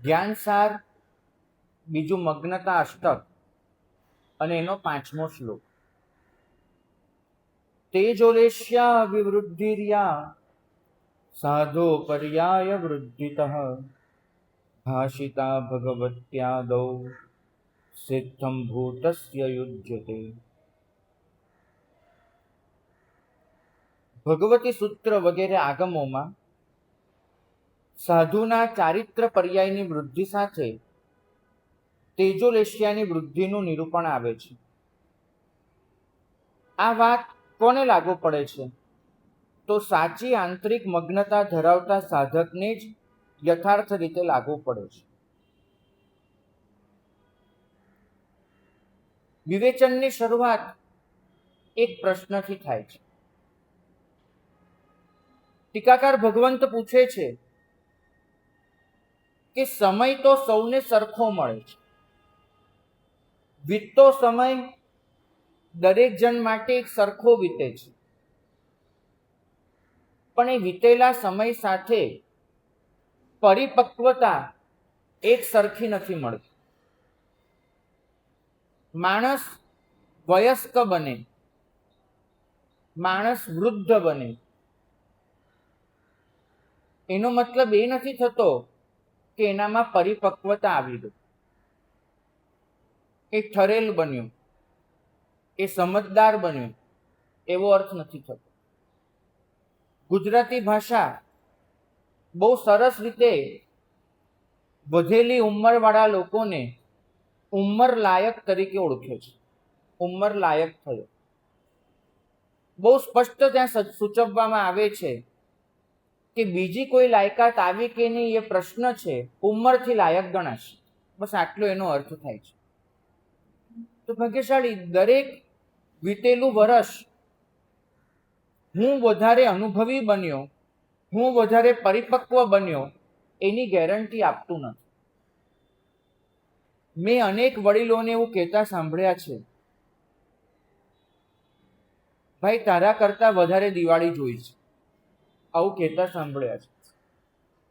જ્ઞાનસાર, બીજું મગ્નતા અષ્ટક અને એનો 5મો શ્લોક. તેજોલેશ્યા વિવૃદ્ધિર્યા સાધો પર્યાય વૃદ્ધિતઃ ભાષિતા ભગવત્યાદૌ સિદ્ધમ ભૂતસ્ય યુજ્યતે. ભગવતી સૂત્ર વગેરે આગમોમાં સાધુના ચારિત્ર પર્યાયની વૃદ્ધિ સાથે તેજોલેશ્યાની વૃદ્ધિનું નિરૂપણ આવે છે. આ વાત કોને લાગુ પડે છે? તો સાચી આંતરિક મગ્નતા ધરાવતા સાધકને જ યથાર્થ રીતે લાગુ પડે છે. વિવેચનની શરૂઆત એક પ્રશ્નથી થાય છે. ટીકાકાર ભગવંત પૂછે છે કે સમય તો સૌને સરખો મળે છે. વીતતો સમય દરેક જણ માટે એક સરખો વીતે છે, પણ એ વીતેલા સમય સાથે પરિપક્વતા એક સરખી નથી મળતી. માણસ વયસ્ક બને, માણસ વૃદ્ધ બને, એનો મતલબ એ નથી થતો કે એનામાં પરિપક્વતા આવી ગઈ, એ ઠરેલ બન્યું, એ સમજદાર બન્યું, એવો અર્થ નથી થતો. ગુજરાતી ભાષા બહુ સરસ રીતે વધેલી ઉંમરવાળા લોકોને ઉંમર લાયક તરીકે ઓળખે છે. ઉંમર લાયક થયો બહુ સ્પષ્ટ ત્યાં સૂચવવામાં આવે છે કે બીજી કોઈ લાયકાત આવી કે નહીં એ પ્રશ્ન છે, ઉંમરથી લાયક ગણાશે. બસ આટલો એનો અર્થ થાય છે. તો ભાગ્યશાળી દરેક વીતેલું વર્ષ હું વધારે અનુભવી બન્યો, હું વધારે પરિપક્વ બન્યો, એની ગેરંટી આપતું નથી. મેં અનેક વડીલોને એવું કહેતા સાંભળ્યા છે, ભાઈ તારા કરતા વધારે દિવાળી જોઈ છે, આવું કહેતા સાંભળ્યા છે.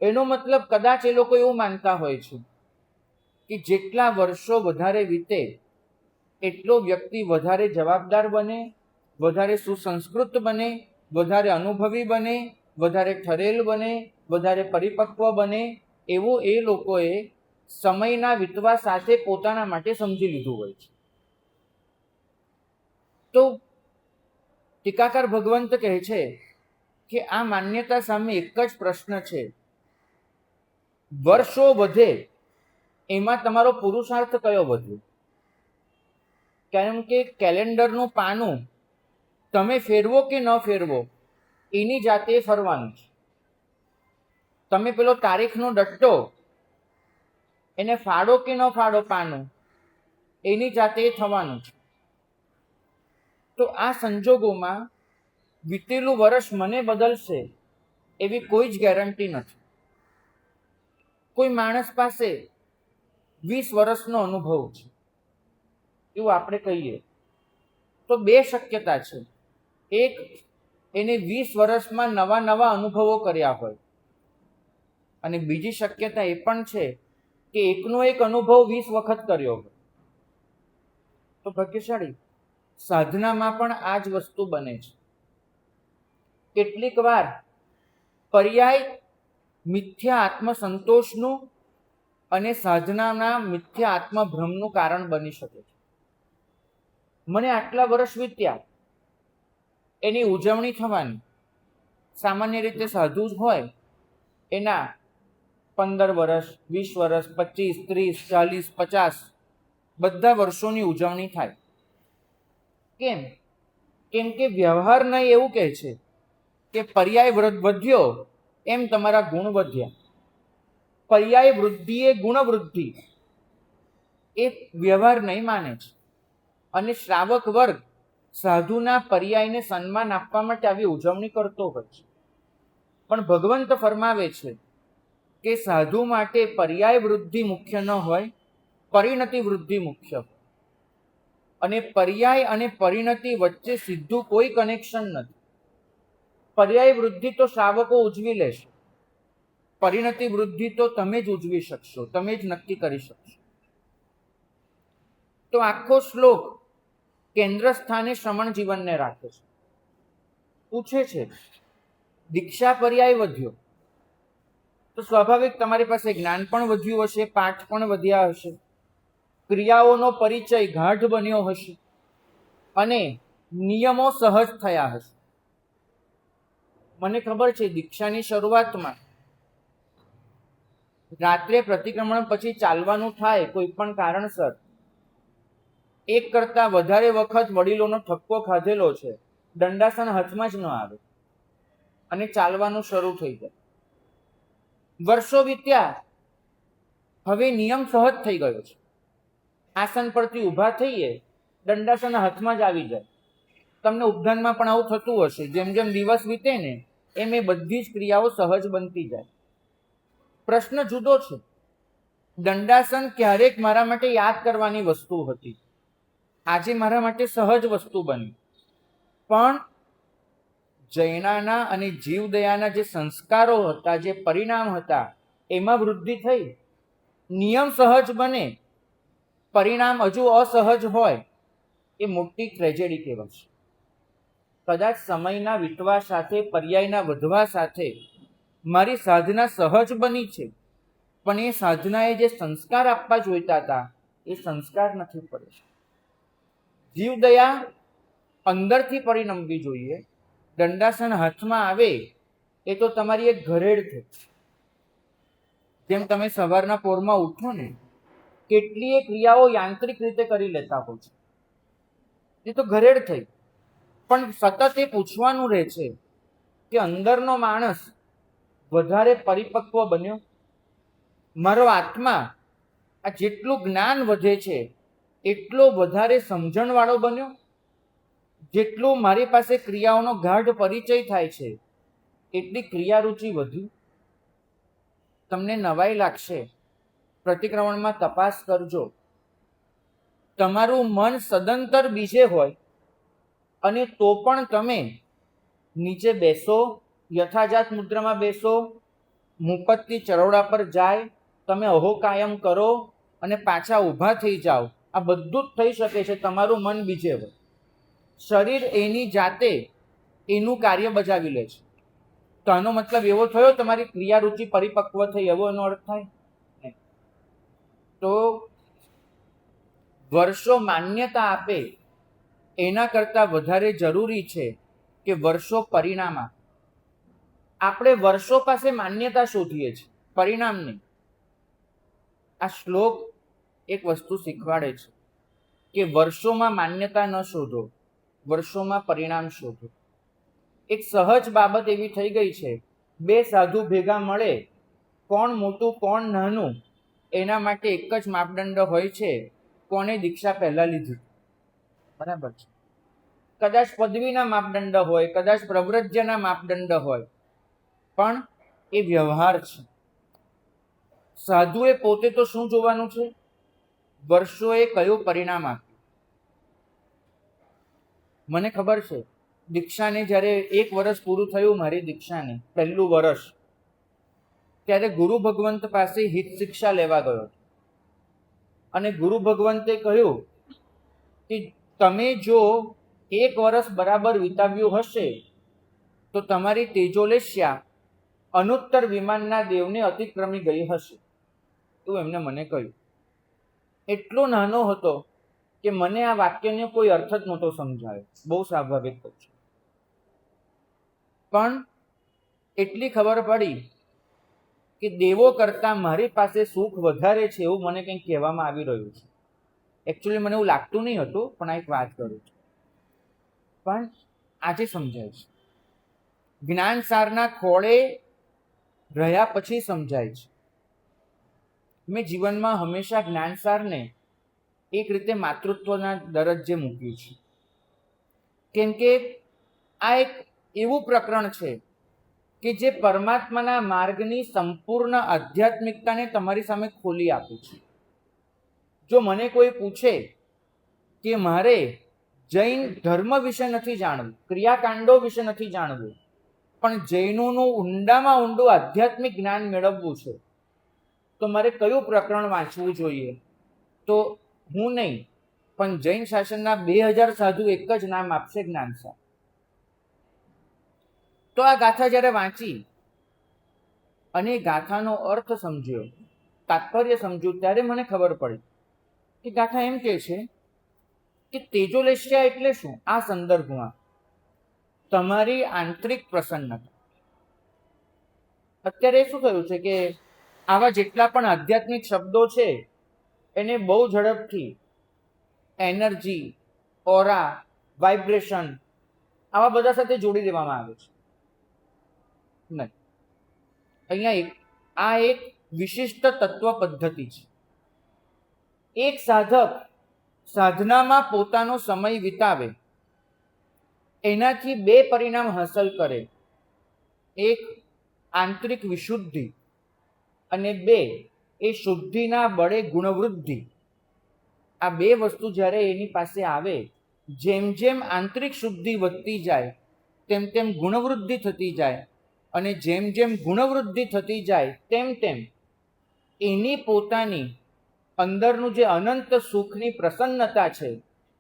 એનો મતલબ કદાચ એ લોકો એવું માનતા હોય છે કે જેટલા વર્ષો વધારે વીતે એટલો વ્યક્તિ વધારે જવાબદાર બને, વધારે સુસંસ્કૃત બને, વધારે અનુભવી બને, વધારે ઠરેલ બને, વધારે પરિપક્વ બને, એવું એ લોકોએ સમયના વીતવા સાથે પોતાના માટે સમજી લીધું હોય છે. તો ટીકાકાર ભગવંત કહે છે કે આ માન્યતા સામે એક જ પ્રશ્ન છે, વર્ષો વધે એમાં તમારો પુરુષાર્થ કયો વધે? કારણ કે કેલેન્ડરનું પાનું તમે ફેરવો કે ન ફેરવો એની જાતે ફરવાનું છે. તમે પેલો તારીખનો ડટ્ટો એને ફાડો કે ન ફાડો પાનું એની જાતે થવાનું છે. તો આ સંજોગોમાં વીતેલું વર્ષ મને બદલશે એવી કોઈ જ ગેરંટી નથી. કોઈ માણસ પાસે 20 વર્ષનો અનુભવ છે એવું આપણે કહીએ તો બે શક્યતા છે. એક, એને 20 વર્ષમાં નવા નવા અનુભવો કર્યા હોય, અને બીજી શક્યતા એ પણ છે કે એકનો એક અનુભવ 20 વખત કર્યો હોય. તો ભાગ્યશાળી સાધનામાં પણ આ જ વસ્તુ બને છે. કેટલીક વાર પર્યાય મિથ્યા આત્મસંતોષનું અને સાધનાના મિથ્યા આત્મભ્રમનું કારણ બની શકે છે. મને આટલા વર્ષ વીત્યા, એની ઉજવણી થવાની. સામાન્ય રીતે સાધુ જ હોય એના 15 વર્ષ, 20 વર્ષ, 25, 30, 40, 50 બધા વર્ષોની ઉજવણી થાય. કેમ? કેમ કે વ્યવહાર નહીં એવું કહે છે કે પર્યાય વધ્યો એમ તમારા ગુણ વધ્યા. પર્યાય વૃદ્ધિ એ ગુણ વૃદ્ધિ એ વ્યવહાર નહીં માને છે. અને શ્રાવક વર્ગ સાધુના પર્યાયને સન્માન આપવા માટે આવી ઉજવણી કરતો હોય છે. પણ ભગવંત ફરમાવે છે કે સાધુ માટે પર્યાય વૃદ્ધિ મુખ્ય ન હોય, પરિણતિ વૃદ્ધિ મુખ્ય હોય. અને પર્યાય અને પરિણતિ વચ્ચે સીધું કોઈ કનેક્શન નથી. પર્યાય વૃદ્ધિ તો શ્રાવકો ઉજવી લેશે, પરિણતિ વૃદ્ધિ તો તમે જ ઉજવી શકશો, તમે જ નક્કી કરી શકશો. તો આખો શ્લોક કેન્દ્ર સ્થાને શ્રમણ જીવનને રાખે છે. પૂછે છે દીક્ષા પર્યાય વધ્યો તો સ્વાભાવિક તમારી પાસે જ્ઞાન પણ વધ્યું હશે, પાઠ પણ વધ્યા હશે, ક્રિયાઓનો પરિચય ગાઢ બન્યો હશે અને નિયમો સહજ થયા હશે. મને ખબર છે દીક્ષાની શરૂઆતમાં રાત્રે પ્રતિક્રમણ પછી ચાલવાનું થાય કોઈ પણ કારણસર, એક કરતા વધારે વખત વડીલોનો ઠપકો ખાધેલો છે, દંડાસન હાથમાં જ ન આવે અને ચાલવાનું શરૂ થઈ જાય. વર્ષો વીત્યા, હવે નિયમ સહજ થઈ ગયો છે. આસન પરથી ઊભા થઈએ, દંડાસન હાથમાં જ આવી જાય. તમને ઉપધાનમાં પણ આવું થતું હશે. જેમ જેમ દિવસ વીતે ને એમ એ બધી જ ક્રિયાઓ સહજ બનતી જાય. પ્રશ્ન જુદો છે. દંડાસન ક્યારેક મારા માટે યાદ કરવાની વસ્તુ હતી, આજે મારા માટે સહજ વસ્તુ બની. પણ જૈનાના અને જીવદયાના જે સંસ્કારો હતા, જે પરિણામ હતા, એમાં વૃદ્ધિ થઈ. નિયમ સહજ બને, પરિણામ હજુ અસહજ હોય, એ મોટી ટ્રેજેડી કહેવાય. કદાચ સમયના વીતવા સાથે, પર્યાયના વધવા સાથે મારી સાધના સહજ બની છે, પણ એ સાધનાએ જે સંસ્કાર આપવા જોઈતા હતા એ સંસ્કાર નથી પડે. જીવદયા અંદરથી પરિણમવી જોઈએ. દંડાસન હાથમાં આવે એ તો તમારી એક ઘરેડ થઈ. જેમ તમે સવારના પોરમાં ઉઠો ને, કેટલીય ક્રિયાઓ યાંત્રિક રીતે કરી લેતા હોય છે, એ તો ઘરેડ થઈ. પણ સતત એ પૂછવાનું રહે છે કે અંદરનો માણસ વધારે પરિપક્વ બન્યો, મારો આત્મા આ જેટલું જ્ઞાન વધે છે એટલો વધારે સમજણવાળો બન્યો, જેટલું મારી પાસે ક્રિયાઓનો ગાઢ પરિચય થાય છે એટલી ક્રિયારુચિ વધી. તમને નવાઈ લાગશે, પ્રતિક્રમણમાં તપાસ કરજો. તમારું મન સદંતર બીજે હોય અને તો પણ તમે નીચે બેસો, યથાજાત મુદ્રામાં બેસો, મુપત્તિ ચરોડા પર જાય, તમે અહોકાયમ કરો અને પાછા ઊભા થઈ જાઓ, આ બધું જ થઈ શકે છે. તમારું મન બીજે હોય, શરીર એની જાતે એનું કાર્ય બજાવી લે છે. તો આનો મતલબ એવો થયો તમારી ક્રિયારુચિ પરિપક્વ થઈ, એવો એનો અર્થ થાય. તો વર્ષો માન્યતા આપે એના કરતા વધારે જરૂરી છે કે વર્ષો પરિણામ આપે. આપણે વર્ષો પાસે માન્યતા શોધીએ છીએ, પરિણામ નહીં. આ શ્લોક એક વસ્તુ શીખવાડે છે કે વર્ષોમાં માન્યતા ન શોધો, વર્ષોમાં પરિણામ શોધો. એક સહજ બાબત એવી થઈ ગઈ છે, બે સાધુ ભેગા મળે, કોણ મોટું કોણ નાનું એના માટે એક જ માપદંડ હોય છે, કોને દીક્ષા પહેલા લીધી. બરાબર છે. કદાચ પદવીના માપદંડ હોય, કદાચ પ્રવ્રજ્યના માપદંડ હોય, પણ એ વ્યવહાર છે. સાધુએ પોતે તો શું જોવાનું છે? વર્ષોએ કયું પરિણામ આપ્યું. મને ખબર છે દીક્ષાને જ્યારે 1 વર્ષ પૂરું થયું, મારી દીક્ષાને પહેલું વર્ષ, ત્યારે ગુરુ ભગવંત પાસે હિત શિક્ષા લેવા ગયો અને ગુરુ ભગવંતે કહ્યું કે તમે જો 1 વર્ષ બરાબર વિતાવ્યું હશે તો તમારી તેજોલેશ્યા અનુત્તર વિમાનના દેવને અતિક્રમી ગઈ હશે. એવું એમને મને કહ્યું. એટલો નાનો હતો કે મને આ વાક્યને કોઈ અર્થ જ નહોતો સમજાયો. બહુ સ્વાભાવિક છે. પણ એટલી ખબર પડી કે દેવો કરતા મારી પાસે સુખ વધારે છે એવું મને કંઈક કહેવામાં આવી રહ્યું છે. એકચ્યુઅલી મને એવું લાગતું નહીં હતું, પણ આ એક વાત કરું છું. પણ આજે સમજાય છે. જ્ઞાનસારના ખોળે રહ્યા પછી સમજાય છે. મેં જીવનમાં હંમેશા જ્ઞાનસારને એક રીતે માતૃત્વના દરજ્જે મૂક્યું છે, કેમ કે આ એક એવું પ્રકરણ છે કે જે પરમાત્માના માર્ગની સંપૂર્ણ આધ્યાત્મિકતાને તમારી સામે ખોલી આપે છે. જો મને કોઈ પૂછે કે મારે જૈન ધર્મ વિશે નથી જાણવું, ક્રિયાકાંડો વિશે નથી જાણવું, પણ જૈનોનું ઊંડામાં ઊંડું આધ્યાત્મિક જ્ઞાન મેળવવું છે તો મારે કયું પ્રકરણ વાંચવું જોઈએ? તો હું નહીં, પણ જૈન શાસનના 2000 સાધુ એક જ નામ આપશે, જ્ઞાનસા. તો આ ગાથા જ્યારે વાંચી અને ગાથાનો અર્થ સમજ્યો, તાત્પર્ય સમજ્યું, ત્યારે મને ખબર પડી કે ગાથા એમ કહે છે કે તેજોલેશ્યા એટલે શું? આ સંદર્ભમાં તમારી આંતરિક પ્રસન્નતા. અત્યારે શું થયું છે કે આવા જેટલા પણ આધ્યાત્મિક શબ્દો છે એને બહુ ઝડપથી એનર્જી, ઓરા, વાઇબ્રેશન આવા બધા સાથે જોડી દેવામાં આવે છે. નહીં, અહીંયા એક વિશિષ્ટ તત્વ પદ્ધતિ છે. એક સાધક સાધનામાં પોતાનો સમય વિતાવે, એનાથી બે પરિણામ હાંસલ કરે. એક, આંતરિક વિશુદ્ધિ, અને બે, એ શુદ્ધિના બળે ગુણવૃદ્ધિ. આ બે વસ્તુ જ્યારે એની પાસે આવે, જેમ જેમ આંતરિક શુદ્ધિ વધતી જાય તેમ તેમ ગુણવૃદ્ધિ થતી જાય, અને જેમ જેમ ગુણવૃદ્ધિ થતી જાય તેમ તેમ એની પોતાની અંદરનું જે અનંત સુખની પ્રસન્નતા છે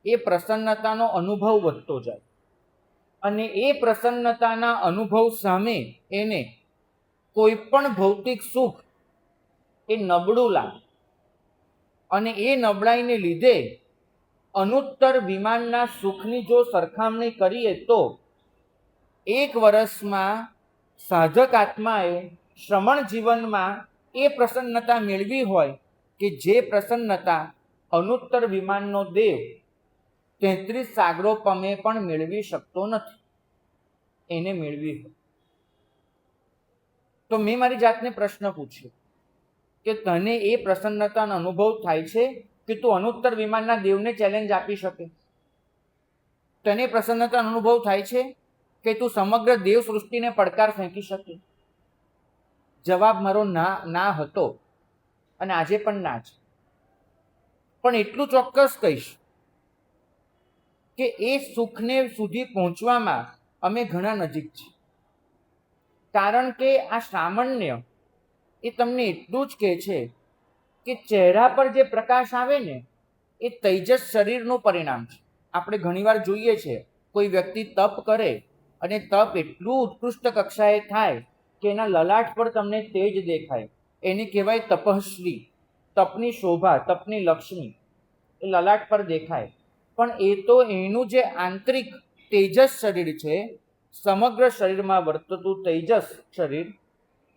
એ પ્રસન્નતાનો અનુભવ વધતો જાય. અને એ પ્રસન્નતાના અનુભવ સામે એને કોઈ પણ ભૌતિક સુખ એ નબળું લાગે. અને એ નબળાઈને લીધે અનુત્તર વિમાનના સુખની જો સરખામણી કરીએ તો 1 વર્ષમાં સાધક આત્માએ શ્રમણ જીવનમાં એ પ્રસન્નતા મેળવી હોય કે જે પ્રસન્નતા અનુત્તર વિમાનનો દેવ 33 સાગરોપમે પણ મેળવી શકતો નથી, એને મેળવી હોય. તો મેં મારી જાતને પ્રશ્ન પૂછ્યો કે તને એ પ્રસન્નતાનો અનુભવ થાય છે કે તું અનુત્તર વિમાનના દેવને ચેલેન્જ આપી શકે? તને પ્રસન્નતાનો અનુભવ થાય છે કે તું સમગ્ર દેવ સૃષ્ટિને પડકાર ફેંકી શકે? જવાબ મારો ના હતો, અને આજે પણ ના છે. પણ એટલું ચોક્કસ કહીશ કે એ સુખને સુધી પહોંચવામાં અમે ઘણા નજીક છીએ. કારણ કે આ સામાન્ય એ તમને એટલું જ કહે છે કે ચહેરા પર જે પ્રકાશ આવે ને એ તેજસ શરીરનું પરિણામ છે. આપણે ઘણીવાર જોઈએ છે કોઈ વ્યક્તિ તપ કરે અને તપ એટલું ઉત્કૃષ્ટ કક્ષાએ થાય કે એના લલાટ પર તમને તેજ દેખાય. એને કહેવાય તપસ્વી. તપની શોભા, તપની લક્ષ્મી એ લલાટ પર દેખાય. પણ એ તો એનું જે આંતરિક તેજસ શરીર છે, સમગ્ર શરીરમાં વર્તતું તેજસ શરીર,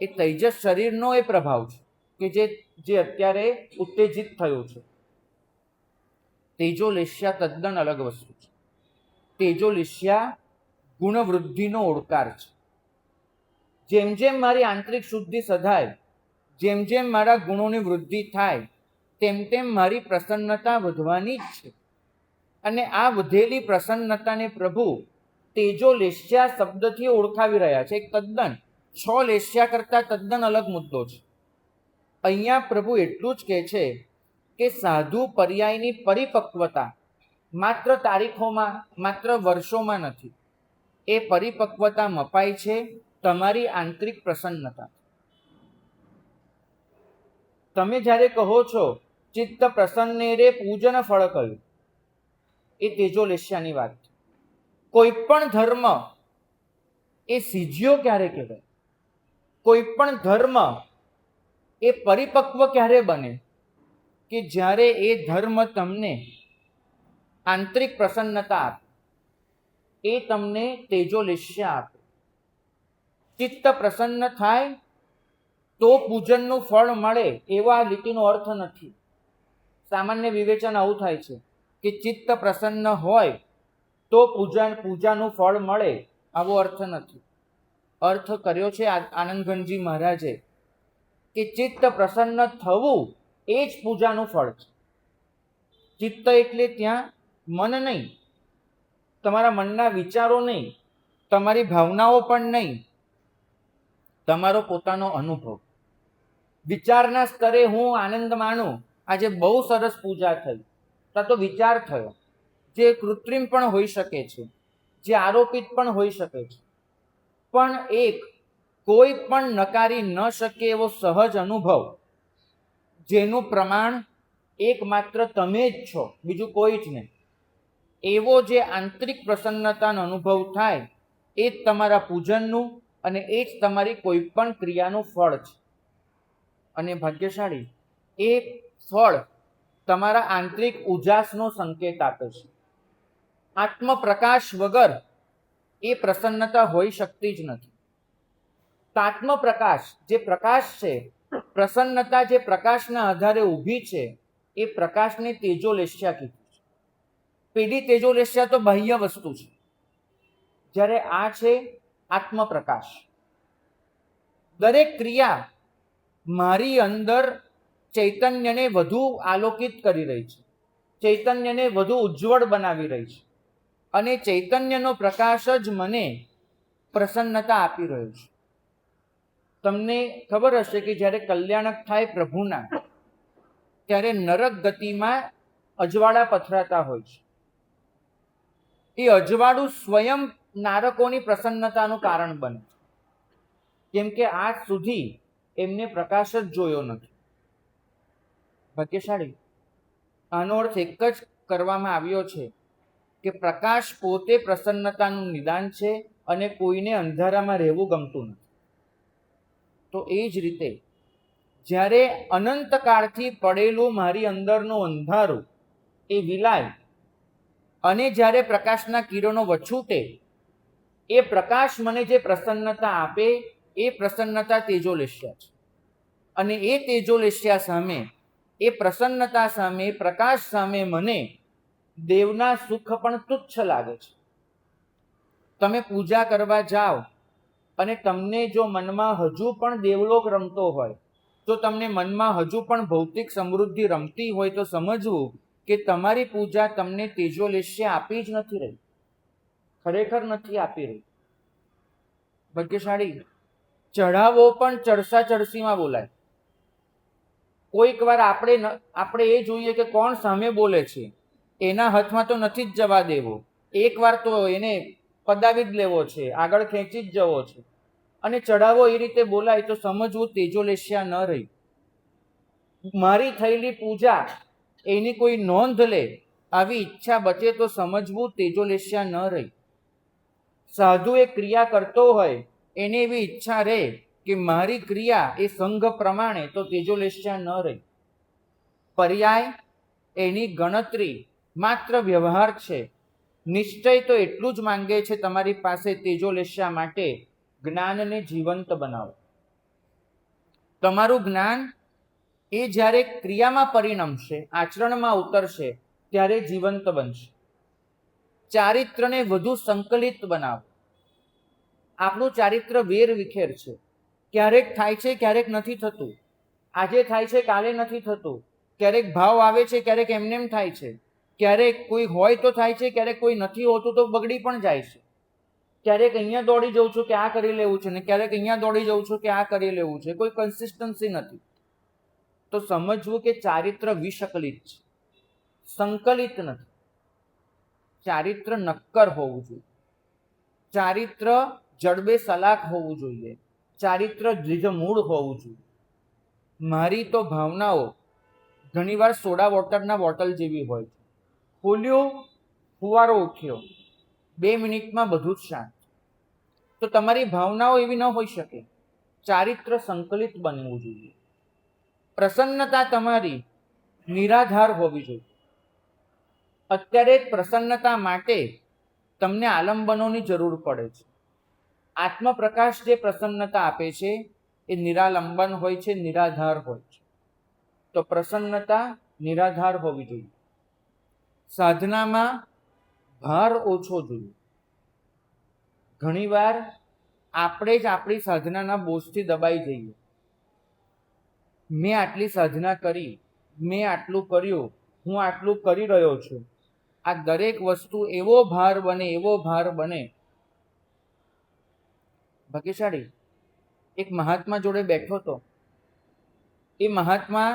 એ તેજસ શરીરનો એ પ્રભાવ છે કે જે અત્યારે ઉત્તેજિત થયો છે. તેજોલેશ્યા તદ્દન અલગ વસ્તુ છે. તેજોલેશ્યા ગુણવૃદ્ધિનો ઓડકાર છે. જેમ જેમ મારી આંતરિક શુદ્ધિ સધાય, જેમ જેમ મારા ગુણોની વૃદ્ધિ થાય, તેમ તેમ મારી પ્રસન્નતા વધવાની જ છે. અને આ વધેલી પ્રસન્નતાને પ્રભુ તેજોલેશ્યા શબ્દથી ઓળખાવી રહ્યા છે. એક તદ્દન 6 લેશ્યા કરતાં તદ્દન અલગ મુદ્દો છે. અહીંયા પ્રભુ એટલું જ કહે છે કે સાધુ પર્યાયની પરિપક્વતા માત્ર તારીખોમાં, માત્ર વર્ષોમાં નથી. એ પરિપક્વતા મપાય છે તમારી આંતરિક પ્રસન્નતા. તમે જ્યારે કહો છો ચિત્ત પ્રસન્ને રે પૂજન ફળ કયું, એ તેજોલેશ્યાની વાત. કોઈ પણ ધર્મ એ સિદ્ધિઓ ક્યારે કહેવાય? કોઈ પણ ધર્મ એ પરિપક્વ ક્યારે બને? કે જ્યારે એ ધર્મ તમને આંતરિક પ્રસન્નતા આપે, એ તમને તેજોલેશ્યા આપે. ચિત્ત પ્રસન્ન થાય તો પૂજનનું ફળ મળે એવો આ લીટીનો અર્થ નથી. સામાન્ય વિવેચન આવું થાય છે કે ચિત્ત પ્રસન્ન હોય તો પૂજાનું ફળ મળે, આવો અર્થ નથી. અર્થ કર્યો છે આનંદગણજી મહારાજે કે ચિત્ત પ્રસન્ન થવું એ જ પૂજાનું ફળ છે. ચિત્ત એટલે ત્યાં મન નહીં, તમારા મનના વિચારો નહીં, તમારી ભાવનાઓ પણ નહીં, તમારો પોતાનો અનુભવ. વિચારના સ્તરે હું આનંદ માણું, આજે બહુ સરસ પૂજા થઈ, તો વિચાર થયો, જે કૃત્રિમ પણ હોઈ શકે છે, જે આરોપિત પણ હોઈ શકે છે. પણ એક કોઈ પણ નકારી ન શકે એવો સહજ અનુભવ, જેનું પ્રમાણ એકમાત્ર તમે જ છો, બીજું કોઈ જ નહીં, એવો જે આંતરિક પ્રસન્નતાનો અનુભવ થાય, એ જ તમારા પૂજનનું અને એ જ તમારી કોઈ પણ ક્રિયાનું ફળ છે. અને ભાગ્યશાળી એ ફળ તમારા આંતરિક ઉજાસનો સંકેત આપે છે. આત્મપ્રકાશ વગર એ પ્રસન્નતા હોઈ શકતી જ નથી. તો આત્મપ્રકાશ જે પ્રકાશ છે, પ્રસન્નતા જે પ્રકાશના આધારે ઊભી છે, એ પ્રકાશને તેજોલેશ્યા કીધું છે. પેલી તેજોલેશ્યા તો બાહ્ય વસ્તુ છે, જ્યારે આ છે આત્મપ્રકાશ. દરેક ક્રિયા મારી અંદર ચૈતન્યને વધુ આલોકિત કરી રહી છે, ચૈતન્યને વધુ ઉજ્જવળ બનાવી રહી છે, અને ચૈતન્યનો પ્રકાશ જ મને પ્રસન્નતા આપી રહ્યો છે. તમને ખબર હશે કે જ્યારે કલ્યાણક થાય પ્રભુના, ત્યારે નરક ગતિમાં અજવાળા પથરાતા હોય છે. એ અજવાળું સ્વયં નારકોની પ્રસન્નતાનું કારણ બને છે, કેમ કે આજ સુધી એમને પ્રકાશ જ જોયો નથી. ભાગ્યશાળી આનો અર્થ એક જ કરવામાં આવ્યો છે કે પ્રકાશ પોતે પ્રસન્નતાનું નિદાન છે અને કોઈને અંધારામાં રહેવું ગમતું નથી. તો એ જ રીતે જ્યારે અનંતકાળથી પડેલું મારી અંદરનું અંધારું એ વિલાય અને જ્યારે પ્રકાશના કિરણો વછૂટે, એ પ્રકાશ મને જે પ્રસન્નતા આપે, એ પ્રસન્નતા તેજોલેશ્યા છે. અને એ તેજોલેશ્યા સામે, એ પ્રસન્નતા સામે, પ્રકાશ સામે મને દેવના સુખ પણ તુચ્છ લાગે છે. તમે પૂજા કરવા જાઓ અને તમને જો મનમાં હજુ પણ દેવલોક રમતો હોય, તો તમને મનમાં હજુ પણ ભૌતિક સમૃદ્ધિ રમતી હોય, તો સમજવું કે તમારી પૂજા તમને તેજોલેશ્યા આપી જ નથી રહી, ખરેખર નથી આપી રહી. ભાગ્યશાળી ચઢાવો પણ ચડસા ચડસીમાં બોલાય. કોઈક વાર આપણે એ જોઈએ કે કોણ સામે બોલે છે, એના હાથમાં તો નથી જ જવા દેવો, એક વાર તો એને પદાવી જ લેવો છે, આગળ ખેંચી જ જવો છે. અને ચઢાવો એ રીતે બોલાય તો સમજવું તેજોલેશ્યા ન રહી. મારી થયેલી પૂજા એની કોઈ નોંધ લે આવી ઈચ્છા બચે તો સમજવું તેજોલેશ્યા ન રહી. સાધુ એ ક્રિયા કરતો હોય, એને એવી ઈચ્છા રહે કે મારી ક્રિયા એ સંઘ પ્રમાણે, તો તેજોલેશ્યા ન રહી. પર્યાય એની ગણતરી માત્ર વ્યવહાર છે. નિશ્ચય તો એટલું જ માંગે છે તમારી પાસે તેજોલેશ્યા માટે, જ્ઞાનને જીવંત બનાવો. તમારું જ્ઞાન એ જ્યારે ક્રિયામાં પરિણમશે, આચરણમાં ઉતરશે, ત્યારે જીવંત બનશે. ચારિત્રને વધુ સંકલિત બનાવો. આપણું ચારિત્ર વેર વિખેર છે, ક્યારેક થાય છે, ક્યારેક નથી થતું. આજે થાય છે, કાલે નથી થતું. ક્યારેક ભાવ આવે છે, ક્યારેક એમનેમ થાય છે. ક્યારેક કોઈ હોય તો થાય છે, ક્યારેક કોઈ નથી હોતું તો બગડી પણ જાય છે. ક્યારેક અહીંયા દોડી જઉં છું કે આ કરી લેવું છે, ને ક્યારેક અહીંયા દોડી જઉં છું કે આ કરી લેવું છે. કોઈ કન્સિસ્ટન્સી નથી. તો સમજવું કે ચારિત્ર વિસકલિત છે, સંકલિત નથી. ચારિત્ર નક્કર હોવું જોઈએ, ચારિત્ર જડબે સલાક હોવું જોઈએ, ચારિત્ર દ્વિજમૂળ હોવું જોઈએ. મારી તો ભાવનાઓ ઘણીવાર સોડા વોટરના બોટલ જેવી હોય છે. ખોલ્યું, ફુવારો ઉઠ્યો, 2 મિનિટમાં બધું જ શાંત. તો તમારી ભાવનાઓ એવી ન હોઈ શકે. ચારિત્ર સંકલિત બનવું જોઈએ. પ્રસન્નતા તમારી નિરાધાર હોવી જોઈએ. અત્યારે પ્રસન્નતા માટે તમને આલંબનોની જરૂર પડે છે. આત્મપ્રકાશ જે પ્રસન્નતા આપે છે એ નિરાલંબન હોય છે, નિરાધાર હોય છે. તો પ્રસન્નતા નિરાધાર હોવી જોઈએ. સાધનામાં ભાર ઓછો જોઈએ. ઘણીવાર આપણે જ આપણી સાધનાના બોજથી દબાઈ જઈએ. મેં આટલી સાધના કરી, મેં આટલું કર્યું, હું આટલું કરી રહ્યો છું. આ દરેક વસ્તુ એવો ભાર બને, એવો ભાર બને. ભાગ્યશાળી એક મહાત્મા જોડે બેઠો હતો. એ મહાત્મા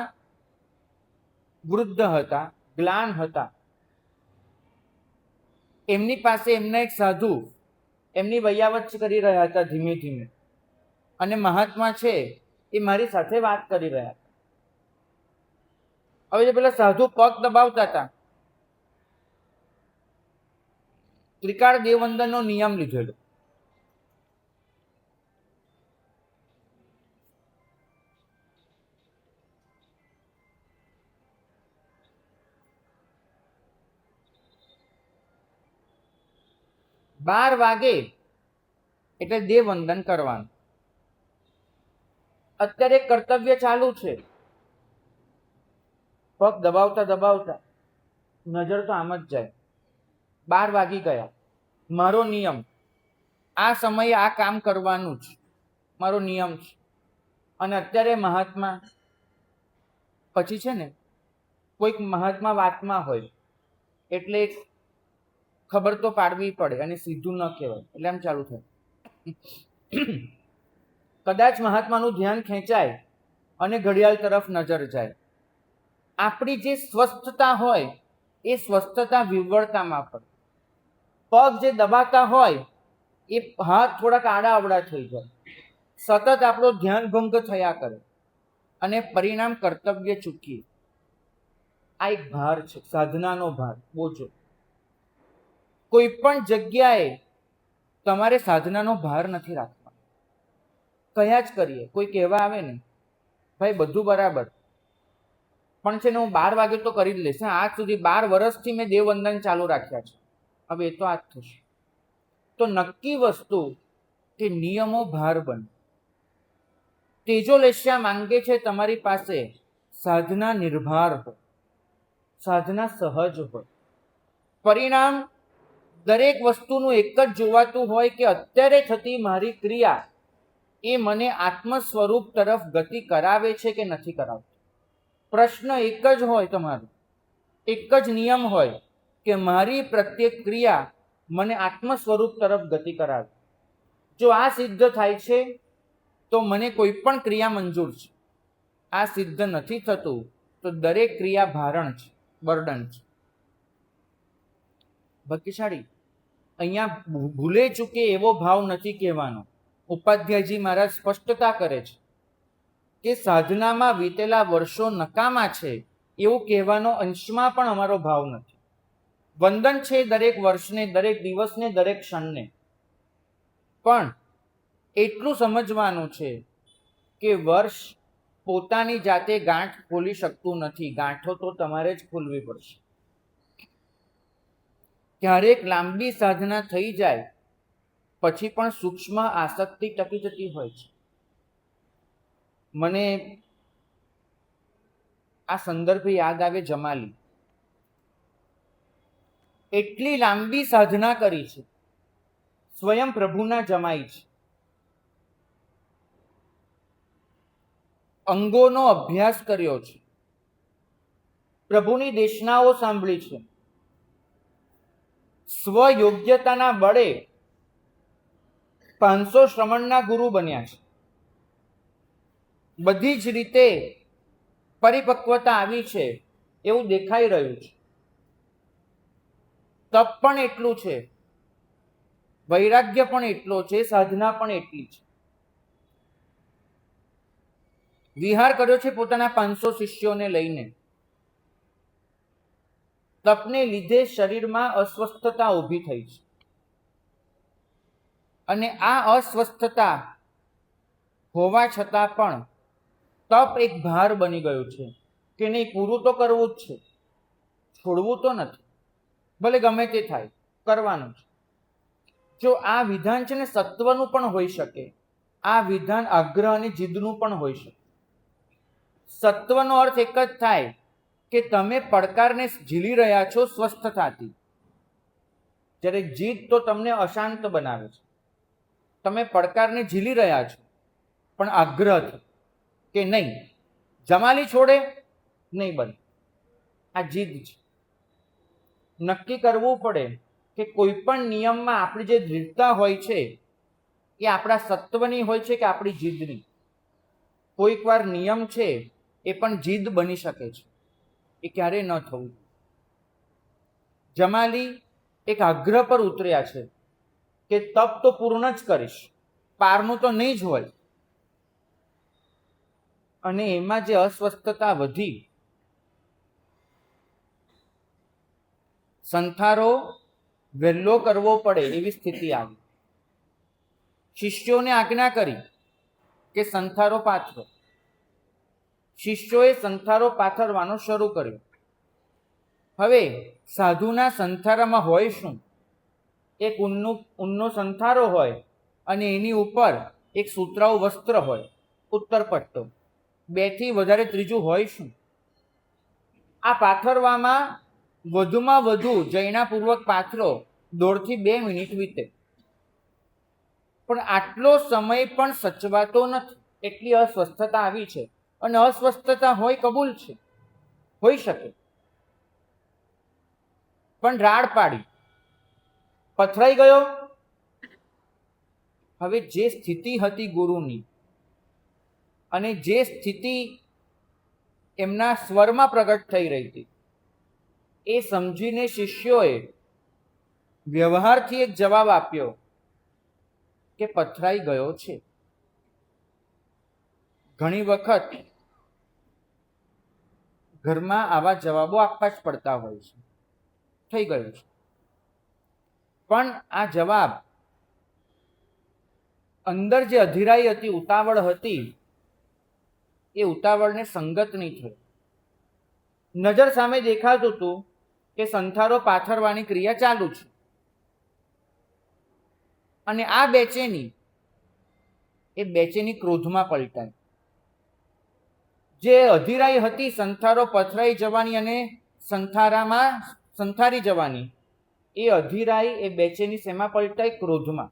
વૃદ્ધ હતા, ગ્લાન હતા. એમની પાસે એમના એક સાધુ એમની વૈયાવત કરી રહ્યા હતા ધીમે ધીમે, અને મહાત્મા છે એ મારી સાથે વાત કરી રહ્યા હતા. હવે જે પેલા સાધુ પગ દબાવતા હતા, ત્રિકાળ દેવવંદનનો નિયમ લીધેલો. બાર વાગે એટલે દેવવંદન કરવાનું. અત્યારે કર્તવ્ય ચાલુ છે, પગ દબાવતા દબાવતા નજર તો આમ જ જાય. 12 વાગી ગયા, મારો નિયમ આ સમયે આ કામ કરવાનું જ મારો નિયમ છે. અને અત્યારે મહાત્મા પછી છે ને, કોઈક મહાત્મા વાતમાં હોય એટલે ખબર તો પાડવી પડે, અને સીધું ન કહેવાય એટલે આમ ચાલુ થાય. કદાચ મહાત્માનું ધ્યાન ખેંચાય અને ઘડિયાળ તરફ નજર જાય. આપણી જે સ્વસ્થતા હોય એ સ્વસ્થતા વિવળતામાં પડે. પગ જે દબાતા હોય એ હાથ થોડાક આડા અવડા થઈ જાય, સતત આપણો ધ્યાન ભંગ થયા કરે અને પરિણામ કર્તવ્ય ચૂકીએ. આ એક ભાર છે, સાધનાનો ભાર, બોજો. કોઈ પણ જગ્યાએ તમારે સાધનાનો ભાર નથી રાખવાનો. કયા જ કરીએ, કોઈ કહેવા આવે ને ભાઈ બધું બરાબર, પણ છે ને હું 12 વાગે તો કરી જ લઈશ. આજ સુધી 12 વર્ષથી મેં દેવવંદન ચાલુ રાખ્યા છે, હવે એ તો આજ થશે. તો નક્કી વસ્તુ કે નિયમો ભાર બને. તેજો લેશ્યા માંગે છે તમારી પાસે, સાધના નિર્ભાર હોય, સાધના સહજ હોય. પરિણામ દરેક વસ્તુનું એક જ જોવાતું હોય કે અત્યારે થતી મારી ક્રિયા એ મને આત્મ સ્વરૂપ તરફ ગતિ કરાવે છે કે નથી કરાવતી. પ્રશ્ન એક જ હોય તમારો, એક જ નિયમ હોય કે મારી પ્રત્યેક ક્રિયા મને આત્મ સ્વરૂપ તરફ ગતિ કરાવે. જો આ સિદ્ધ થાય છે તો મને કોઈ પણ ક્રિયા મંજૂર છે. આ સિદ્ધ નથી થતું તો દરેક ક્રિયા ભારણ છે, બર્ડન છે. ભક્તિશાળી અહીંયા ભૂલે ચૂકે એવો ભાવ નથી કહેવાનો. ઉપાધ્યાયજી મહારાજ સ્પષ્ટતા કરે છે કે સાધનામાં વીતેલા વર્ષો નકામા છે એવું કહેવાનો અંશમાં પણ અમારો ભાવ નથી. વંદન છે દરેક વર્ષને, દરેક દિવસને, દરેક ક્ષણને, પણ એટલું સમજવાનું છે કે વર્ષ પોતાની જાતે ગાંઠ ખોલી શકતું નથી. ગાંઠો તો તમારે જ ખોલવી પડશે. ક્યારેક લાંબી સાધના થઈ જાય પછી પણ સૂક્ષ્મ આસક્તિ ટકી જતી હોય છે. મને આ સંદર્ભે યાદ આવે જમાલી. એટલી લાંબી સાધના કરી છે, સ્વયં પ્રભુના જમાઈ છે. અંગોનો અભ્યાસ કર્યો છે, પ્રભુની દેશનાઓ સાંભળી છે, સ્વયોગ્યતાના બળે 500 શ્રમણના ગુરુ બન્યા છે. બધી જ રીતે પરિપક્વતા આવી છે એવું દેખાઈ રહ્યું છે. તપ પણ એટલું છે, વૈરાગ્ય પણ એટલો છે, સાધના પણ એટલી છે. વિહાર કર્યો છે પોતાના 500 શિષ્યોને લઈને. તપને લીધે શરીરમાં અસ્વસ્થતા ઊભી થઈ છે, અને આ અસ્વસ્થતા હોવા છતાં પણ તપ એક ભાર બની ગયું છે કે નહીં, પૂરું તો કરવું જ છે, છોડવું તો નથી, ભલે ગમે તે થાય, કરવાનું છે. જો આ વિધાન છે ને સત્વનું પણ હોઈ શકે, આ વિધાન આગ્રહ અને જીદનું પણ હોઈ શકે. સત્વનો અર્થ એક જ થાય કે તમે પડકારને ઝીલી રહ્યા છો સ્વસ્થતાથી, જ્યારે જીદ તો તમને અશાંત બનાવે છે. તમે પડકારને ઝીલી રહ્યા છો પણ આગ્રહથી કે નહીં, જમાલી છોડે નહીં બને, આ જીદ છે. નક્કી કરવું પડે કે કોઈ પણ નિયમમાં આપણી જે દૃઢતા હોય છે એ આપણા સત્વની હોય છે કે આપણી જીદની. કોઈક વાર નિયમ છે એ પણ જીદ બની શકે છે, એ ક્યારેય ન થવું. જમાલી એક આગ્રહ પર ઉતર્યા છે કે તપ તો પૂર્ણ જ કરીશ, પારનું તો નહીં જ હોય. અને એમાં જે અસ્વસ્થતા વધી, સંથારો વહેલો કરવો પડે એવી સ્થિતિ આવી. શિષ્યોને આજ્ઞા કરી કે સંથારો પાથરો. શિષ્યોએ સંથારો પાથરવાનો શરૂ કર્યો. હવે સાધુના સંથારામાં હોય શું? એક ઊનનો સંથારો હોય અને એની ઉપર એક સુતરાઉ વસ્ત્ર હોય, ઉત્તર પટ્ટો. 2 થી વધારે ત્રીજું હોય શું? આ પાથરવામાં વધુમાં વધુ જૈનાપૂર્વક પાથરો 1.5 થી 2 મિનિટ વીતે. પણ આટલો સમય પણ સચવાતો નથી, એટલી અસ્વસ્થતા આવી છે. અને અસ્વસ્થતા હોય કબૂલ છે, હોઈ શકે, પણ રાડ પાડી, પથરાઈ ગયો. હવે જે સ્થિતિ હતી ગુરુની અને જે સ્થિતિ એમના સ્વરમાં પ્રગટ થઈ રહી હતી, એ સમજીને શિષ્યોએ વ્યવહારથી એક જવાબ આપ્યો કે પથરાઈ ગયો છે. ઘણી વખત ઘરમાં આવા જવાબો આપવા જ પડતા હોય છે. થઈ ગયું છે. પણ આ જવાબ અંદર જે અધીરાઈ હતી, ઉતાવળ હતી, એ ઉતાવળને સંગત નહીં થઈ. નજર સામે દેખાતું હતું કે સંથારો પાથરવાની ક્રિયા ચાલુ છે. અને આ બેચેની ક્રોધમાં પલટાઈ. જે અધીરાઈ હતી સંથારો પથરાઈ જવાની અને સંથારી જવાની, એ અધીરાઈ, એ બેચેની શેમાં પલટાઈ? ક્રોધમાં.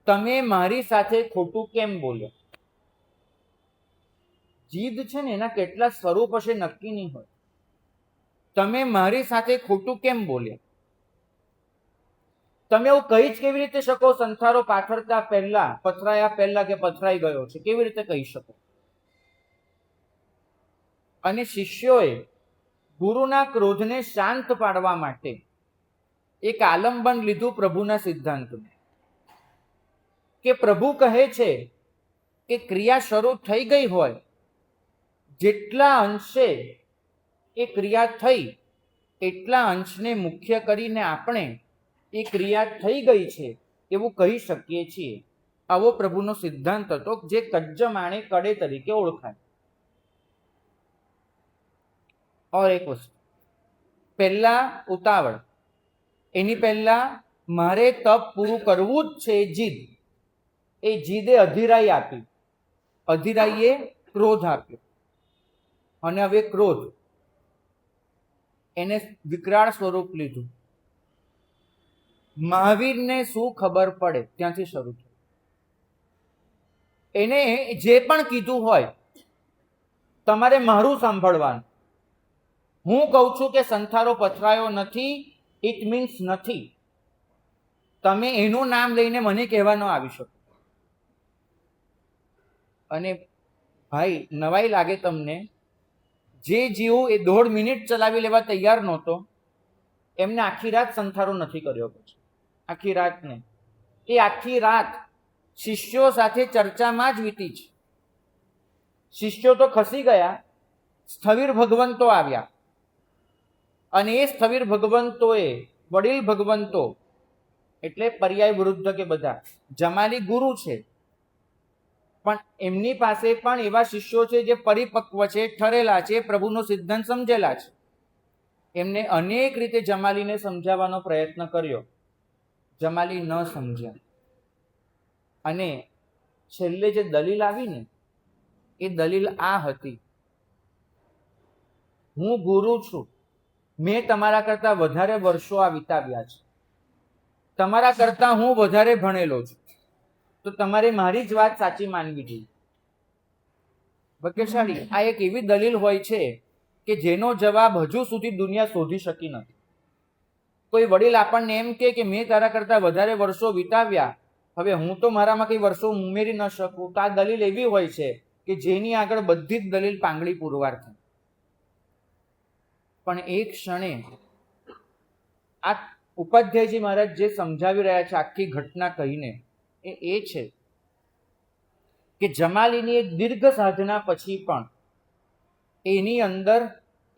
તમે મારી સાથે ખોટું કેમ બોલ્યો? જીદ છે ને એના કેટલા સ્વરૂપ હશે નક્કી નહીં હોય. તમે મારી સાથે ખોટું કેમ બોલ્યા? તમે એવું કહી જ કેવી રીતે શકો સંથારો પાથરતા પહેલા, પથરાયા પહેલા કે પથરાઈ ગયો છે? કેવી રીતે કહી શકો? અને શિષ્યોએ ગુરુના ક્રોધને શાંત પાડવા માટે એક આલંબન લીધું પ્રભુના સિદ્ધાંતનું, કે પ્રભુ કહે છે કે ક્રિયા શરૂ થઈ ગઈ હોય, જેટલા અંશે એ ક્રિયા થઈ એટલા અંશને મુખ્ય કરીને આપણે એ ક્રિયા થઈ ગઈ છે એવું કહી શકીએ છીએ. આવો પ્રભુનો સિદ્ધાંત હતો, જે કજ્જમાણે કડે તરીકે ઓળખાય. ઓર એક વસ્તુ, પહેલા ઉતાવળ, એની પહેલા મારે તપ પૂરું કરવું જ છે, જીદ. એ જીદે અધીરાઈ આપી, અધીરાઈએ ક્રોધ આપ્યો. અને હવે ક્રોધ એને વિકરાળ સ્વરૂપ લીધું. મહાવીરને શું ખબર પડે ત્યાંથી શરૂ થયું. એને જે પણ કીધું હોય તમારે મારું સાંભળવાનું. હું કહું છું કે સંથારો પથરાયો નથી, ઇટ મીન્સ નથી. તમે એનું નામ લઈને મને કહેવા ન આવી શકો. અને ભાઈ, નવાઈ લાગે તમને, જે જીવ એ 1.5 મિનિટ ચલાવી લેવા તૈયાર નહોતો, એમને આખી રાત સંથારો નથી કર્યો. પછી આખી રાત ને એ આખી રાત શિષ્યો સાથે ચર્ચામાં જ વીતી છે. શિષ્યો તો ખસી ગયા, સ્થવિર ભગવંતો આવ્યા. અને એ સ્થવિર ભગવંતોએ, વડીલ ભગવંતો એટલે પર્યાય વૃદ્ધ કે બધા, જમાલી ગુરુ છે, પણ એમની પાસે પણ એવા શિષ્યો છે જે પરિપક્વ છે, ઠરેલા છે, પ્રભુનો સિદ્ધાંત સમજેલા છે. એમને અનેક રીતે જમાલીને સમજાવવાનો પ્રયત્ન કર્યો. જમાલી ન સમજ્યા. અને છેલ્લે જે દલીલ આવી ને, એ દલીલ આ હતી, હું ગુરુ છું, મેં તમારા કરતા વધારે વર્ષો આ વિતાવ્યા છે, તમારા કરતા હું વધારે ભણેલો છું, તો તમારે મારી જ વાત સાચી માનવી જોઈએ. ભાગ્યશાળી, આ એક એવી દલીલ હોય છે કે જેનો જવાબ હજુ સુધી દુનિયા શોધી શકી નથી. કોઈ વડીલ આપણને એમ કે મેં તારા કરતા વધારે વર્ષો વિતાવ્યા, હવે હું તો મારામાં કઈ વર્ષો ઉમેરી ન શકું, તો આ દલીલ એવી હોય છે કે જેની આગળ બધી જ દલીલ પાંગડી પુરવાર થાય. પણ એક ક્ષણે આ ઉપાધ્યાયજી મહારાજ જે સમજાવી રહ્યા છે આખી ઘટના કહીને એ છે કે જમાલીની એક દીર્ઘ સાધના પછી પણ એની અંદર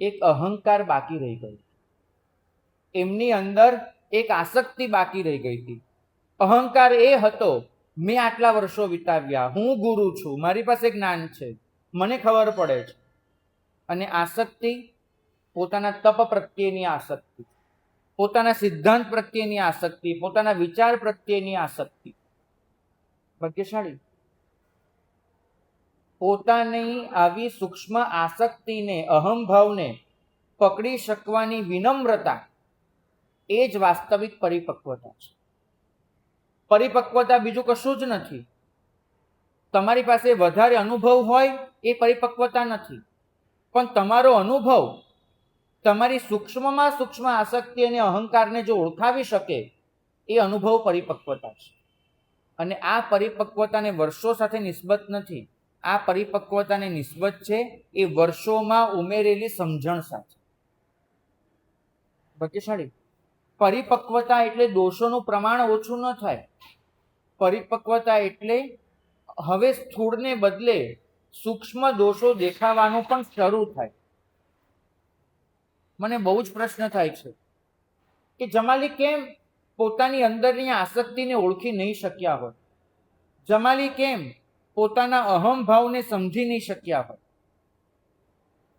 એક અહંકાર બાકી રહી ગયો, એમની અંદર એક આસક્તિ બાકી રહી ગઈ હતી. અહંકાર એ હતો, મેં આટલા વર્ષો વિતાવ્યા, હું ગુરુ છું, મારી પાસે જ્ઞાન છે, મને ખબર પડે છે. અને આસક્તિ પોતાના તપ પ્રત્યેની આસક્તિ, પોતાના સિદ્ધાંત પ્રત્યેની આસક્તિ, પોતાના વિચાર પ્રત્યેની આસક્તિ. ભાગ્યશાળી પોતાની આવી સૂક્ષ્મ આસક્તિને, અહંભાવને પકડી શકવાની વિનમ્રતા એ જ વાસ્તવિક પરિપક્વતા છે. પરિપક્વતા બીજું કશું જ નથી. તમારી પાસે વધારે અનુભવ હોય એ પરિપક્વતા નથી, પણ તમારો અનુભવ તમારી સૂક્ષ્મમાં સૂક્ષ્મ આસક્તિ અને અહંકારને જો ઓળખાવી શકે એ અનુભવ પરિપક્વતા છે. અને આ પરિપક્વતાને વર્ષો સાથે નિસ્બત નથી, આ પરિપક્વતાને નિસ્બત છે એ વર્ષોમાં ઉમેરેલી સમજણ સાથે. ભાગ્યશાળી પરિપક્વતા એટલે દોષોનું પ્રમાણ ઓછું ન થાય. પરિપક્વતા એટલે હવે સ્થૂળને બદલે સૂક્ષ્મ દોષો દેખાવાનું પણ શરૂ થાય. મને બહુ જ પ્રશ્ન થાય છે કે જમાલી કેમ પોતાની અંદરની આસક્તિને ઓળખી નહીં શક્યા હોય, જમાલી કેમ પોતાના અહંભાવને સમજી નહીં શક્યા હોય.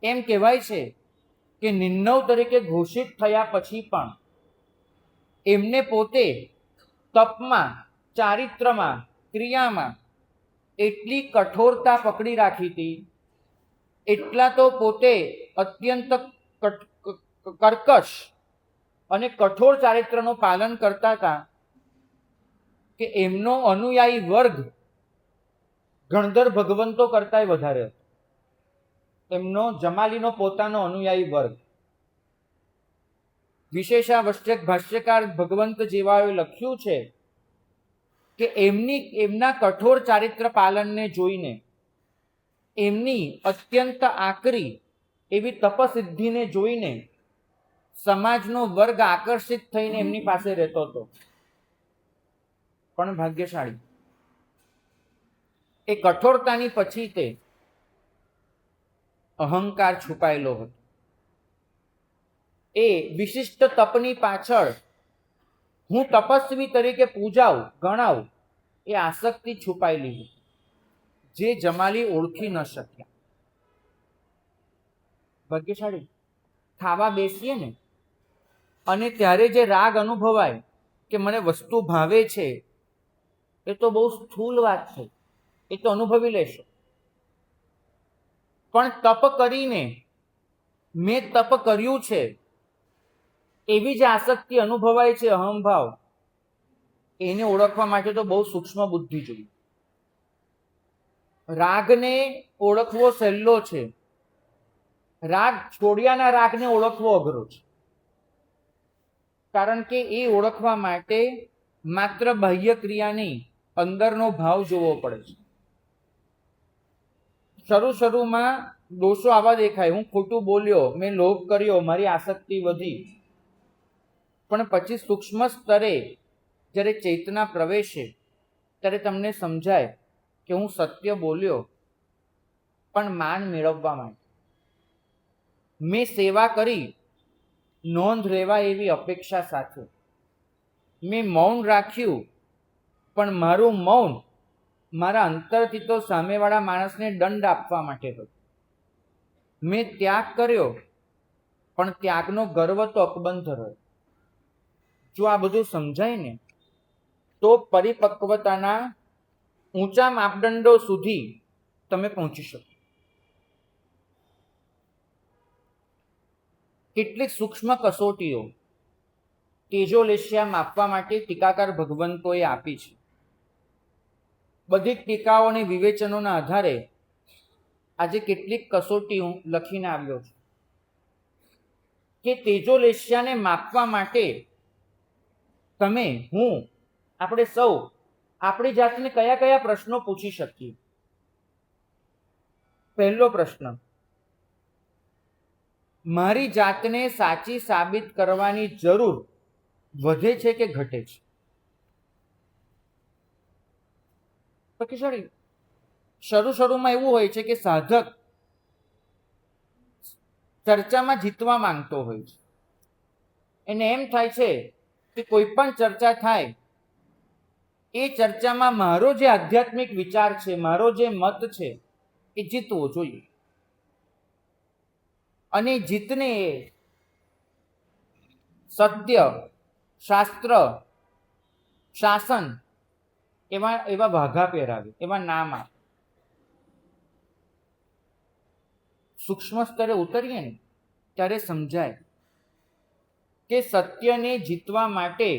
એમ કહેવાય છે કે નિર્ણવ તરીકે ઘોષિત થયા પછી પણ એમને પોતે તપમાં, ચારિત્રમાં, ક્રિયામાં એટલી કઠોરતા પકડી રાખી હતી, એટલા તો પોતે અત્યંત કર્કશ અને કઠોર ચારિત્રનું પાલન કરતા હતા કે એમનો અનુયાયી વર્ગ ગણધર ભગવંતો કરતાંય વધારે હતો. એમનો જમાલીનો પોતાનો અનુયાયી વર્ગ. વિશેષાવશ્યક ભાષ્યકાર ભગવંત જેવાએ લખ્યું છે કે એમના કઠોર ચારિત્ર પાલનને જોઈને, એમની અત્યંત આકરી એવી તપસિદ્ધિને જોઈને સમાજનો વર્ગ આકર્ષિત થઈને એમની પાસે રહેતો હતો. પણ ભાગ્યશાળી એ કઠોરતાની પછી તે અહંકાર છુપાયેલો હતો. એ વિશિષ્ટ તપની પાછળ હું તપસ્વી તરીકે પૂજાઉં, ગણાવું, એ આસક્તિ છુપાયેલી હતી, જે જમાલી ઓળખી ન શક્યા. ભાગ્યશાળી ખાવા બેસીએ ને અને ત્યારે જે રાગ અનુભવાય કે મને વસ્તુ ભાવે છે, એ તો બહુ સ્થૂલ વાત છે, એ તો અનુભવી લેશો. પણ તપ કરીને મેં તપ કર્યું છે એવી જે આસક્તિ અનુભવાય છે, અહંભાવ, એને ઓળખવા માટે તો બહુ સૂક્ષ્મ બુદ્ધિ જોઈએ. રાગને ઓળખવો સહેલો છે, રાગ છોડિયાના રાગને ઓળખવો અઘરો છે. કારણ કે એ ઓળખવા માટે માત્ર બાહ્ય ક્રિયાની અંદરનો ભાવ જોવો પડે છે. શરૂમાં દોષો આવા દેખાય, હું ખોટું બોલ્યો, મેં લોભ કર્યો, મારી આસક્તિ વધી. પણ પછી સૂક્ષ્મ સ્તરે જ્યારે ચેતના પ્રવેશે ત્યારે તમને સમજાય કે હું સત્ય બોલ્યો પણ માન મેળવવા માટે. મેં સેવા કરી નોંધ લેવા એવી અપેક્ષા સાથે. મેં મૌન રાખ્યું પણ મારું મૌન મારા અંતરથી તો સામેવાળા માણસને દંડ આપવા માટે હતું. મેં ત્યાગ કર્યો પણ ત્યાગનો ગર્વ તો અકબંધ રહ્યો. જો આ બધું સમજાય ને તો પરિપક્વતાના ઊંચા માપદંડો સુધી તમે પહોંચી શકો. કેટલીક સૂક્ષ્મ કસોટીઓ તેજોલેશિયા માપવા માટે ટીકાકાર ભગવંતોએ આપી છે. બધી ટીકાઓ અને વિવેચનોના આધારે આજે કેટલીક કસોટી હું લખીને આવ્યો છું કે તેજોલેશિયાને માપવા માટે તમે, હું, આપણે સૌ આપણી જાતને કયા કયા પ્રશ્નો પૂછી શકીએ. પહેલો પ્રશ્ન, મારી જાતને સાચી સાબિત કરવાની જરૂર વધે છે કે ઘટે છે? પછી શરૂમાં એવું હોય છે કે સાધક ચર્ચામાં જીતવા માંગતો હોય છે. એને એમ થાય છે કે કોઈ પણ ચર્ચા થાય એ ચર્ચામાં મારો જે આધ્યાત્મિક વિચાર છે, મારો જે મત છે, એ જીતવો જોઈએ. અને જીતને એ સત્ય, શાસ્ત્ર, શાસન એવા ભાગા પહેરાવે, એવા નામ આપે. સૂક્ષ્મ સ્તરે ઉતરીએ ને ત્યારે સમજાય કે સત્યને જીતવા માટે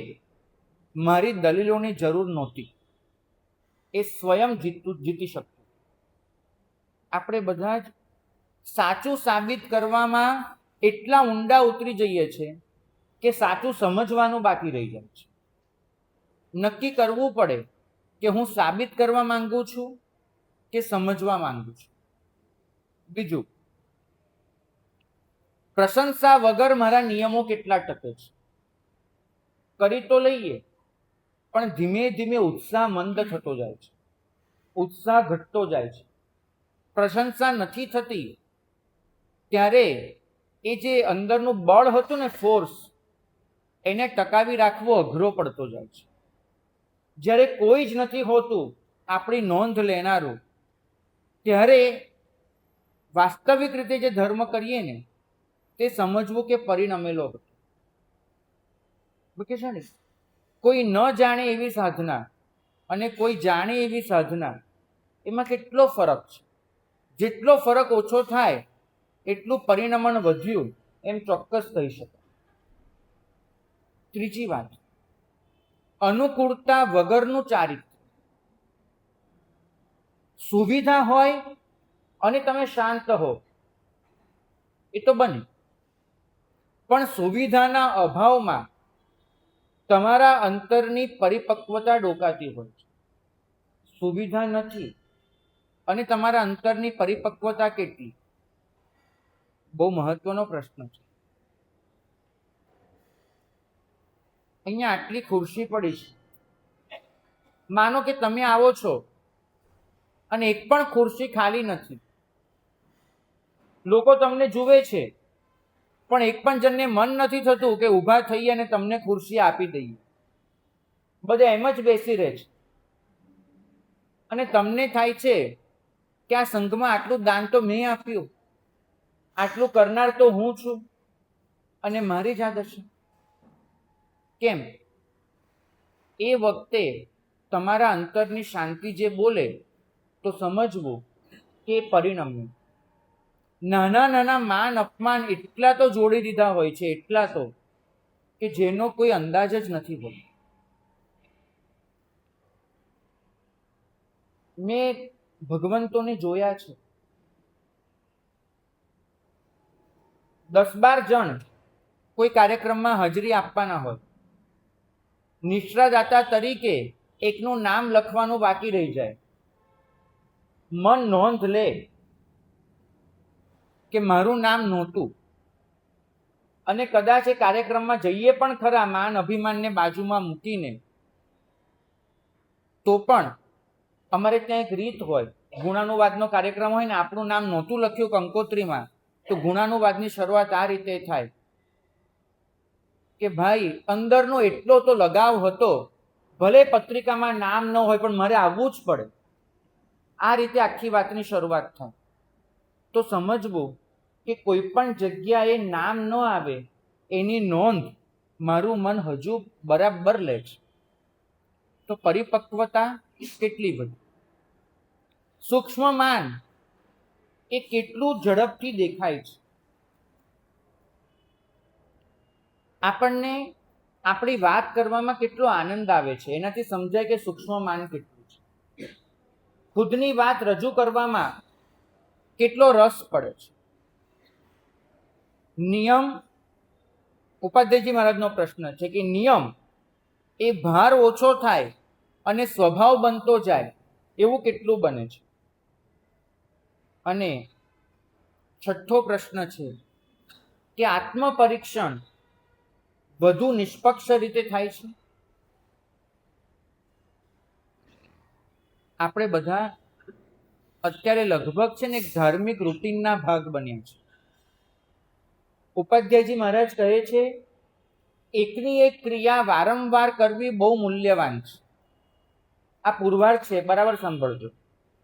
મારી દલીલોની જરૂર નહોતી. એ સ્વયં જીતી શકતું. આપણે બધા જ સાચું સાબિત કરવામાં એટલા ઊંડા ઉતરી જઈએ છીએ કે સાચું સમજવાનું બાકી રહી જાય છે. નક્કી કરવું પડે કે હું સાબિત કરવા માંગુ છું કે સમજવા માંગુ છું. બીજું, પ્રશંસા વગર મારા નિયમો કેટલા ટકે છે? કરી તો લઈએ, પણ ધીમે ધીમે ઉત્સાહ મંદ થતો જાય છે, ઉત્સાહ ઘટતો જાય છે. પ્રશંસા નથી થતી ત્યારે એ જે અંદરનું બળ હતું ને, ફોર્સ, એને ટકાવી રાખવો અઘરો પડતો જાય છે. જ્યારે કોઈ જ નથી હોતું આપણી નોંધ લેનારું, ત્યારે વાસ્તવિક રીતે જે ધર્મ કરીએ ને તે સમજવું કે પરિણમેલો હતો. કે છે ને, કોઈ ન જાણે એવી સાધના અને કોઈ જાણે એવી સાધના, એમાં કેટલો ફરક છે. જેટલો ફરક ઓછો થાય એટલું પરિણમન વધ્યું એમ ચોક્કસ કહી શકાય. ત્રીજી વાત, અનુકૂળતા વગરનું ચારિત્ર્ય. સુવિધા હોય અને તમે શાંત હો એ તો બને, પણ સુવિધાના અભાવમાં તમારા અંતરની પરિપક્વતા ડોકાતી હોય છે. સુવિધા નથી અને તમારા અંતરની પરિપક્વતા કેટલી? બહુ મહત્વનો પ્રશ્ન છે. અહીંયા આટલી ખુરશી પડી છે, માનો કે તમે આવો છો અને એક પણ ખુરશી ખાલી નથી. લોકો તમને જુએ છે, પણ એક પણ જણને મન નથી થતું કે ઊભા થઈ અને તમને ખુરશી આપી દઈએ. બધા એમ જ બેસી રહે છે. અને તમને થાય છે કે આ સંઘમાં આટલું દાન તો મેં આપ્યું, આટલું કરનાર તો હું છું, અને મારી જ આદત છે. કેમ? એ વખતે તમારા અંતરની શાંતિ જે બોલે તો સમજવું કે પરિણમ્યું. નાના નાના માન અપમાન એટલા તો જોડી દીધા હોય છે, એટલા તો, કે જેનો કોઈ અંદાજ જ નથી હોતો. મેં ભગવંતોને જોયા છે, 10-12 જણ કોઈ કાર્યક્રમમાં હાજરી આપવાના હોય, નિષ્ઠાદાતા તરીકે એકનું નામ લખવાનું બાકી રહી જાય. મન નોંધ લે કે મારું નામ નહોતું, અને કદાચ એ કાર્યક્રમમાં જઈએ પણ ખરા માન અભિમાનને બાજુમાં મૂકીને, તો પણ અમારે ત્યાં એક રીત હોય, ગુણાનુવાદનો કાર્યક્રમ હોય ને આપણું નામ નહોતું લખ્યું કંકોત્રીમાં, તો ગુણાનુવાદની શરૂઆત આ રીતે થાય કે ભાઈ અંદરનો એટલો તો લગાવ હતો, ભલે પત્રિકામાં નામ ન હોય પણ મારે આવવું જ પડે. આ રીતે આખી વાતની શરૂઆત થાય. તો સમજવું કે કોઈ પણ જગ્યાએ નામ ન આવે એની નોંધ મારું મન હજુ બરાબર લે છે. તો પરિપક્વતા કેટલી બધી. સૂક્ષ્મ માન એ કેટલું ઝડપથી દેખાય છે. આપણને આપણી વાત કરવામાં કેટલો આનંદ આવે છે, એનાથી સમજાય કે સૂક્ષ્મ માન કેટલું છે. ખુદની વાત રજૂ કરવામાં કેટલો રસ પડે છે. નિયમ, ઉપાધ્યાયજી મહારાજનો પ્રશ્ન છે કે નિયમ એ ભાર ઓછો થાય અને સ્વભાવ બનતો જાય એવું કેટલું બને છે. અને છઠ્ઠો પ્રશ્ન છે કે આત્મપરીક્ષણ વધુ નિષ્પક્ષ રીતે થાય છે? આપણે બધા અત્યારે લગભગ છે ને એક ધાર્મિક રૂટીનના ભાગ બન્યા છે. ઉપાધ્યાયજી મહારાજ કહે છે, એકની એક ક્રિયા વારંવાર કરવી બહુ મૂલ્યવાન છે. આ પુરવાર છે, બરાબર સાંભળજો.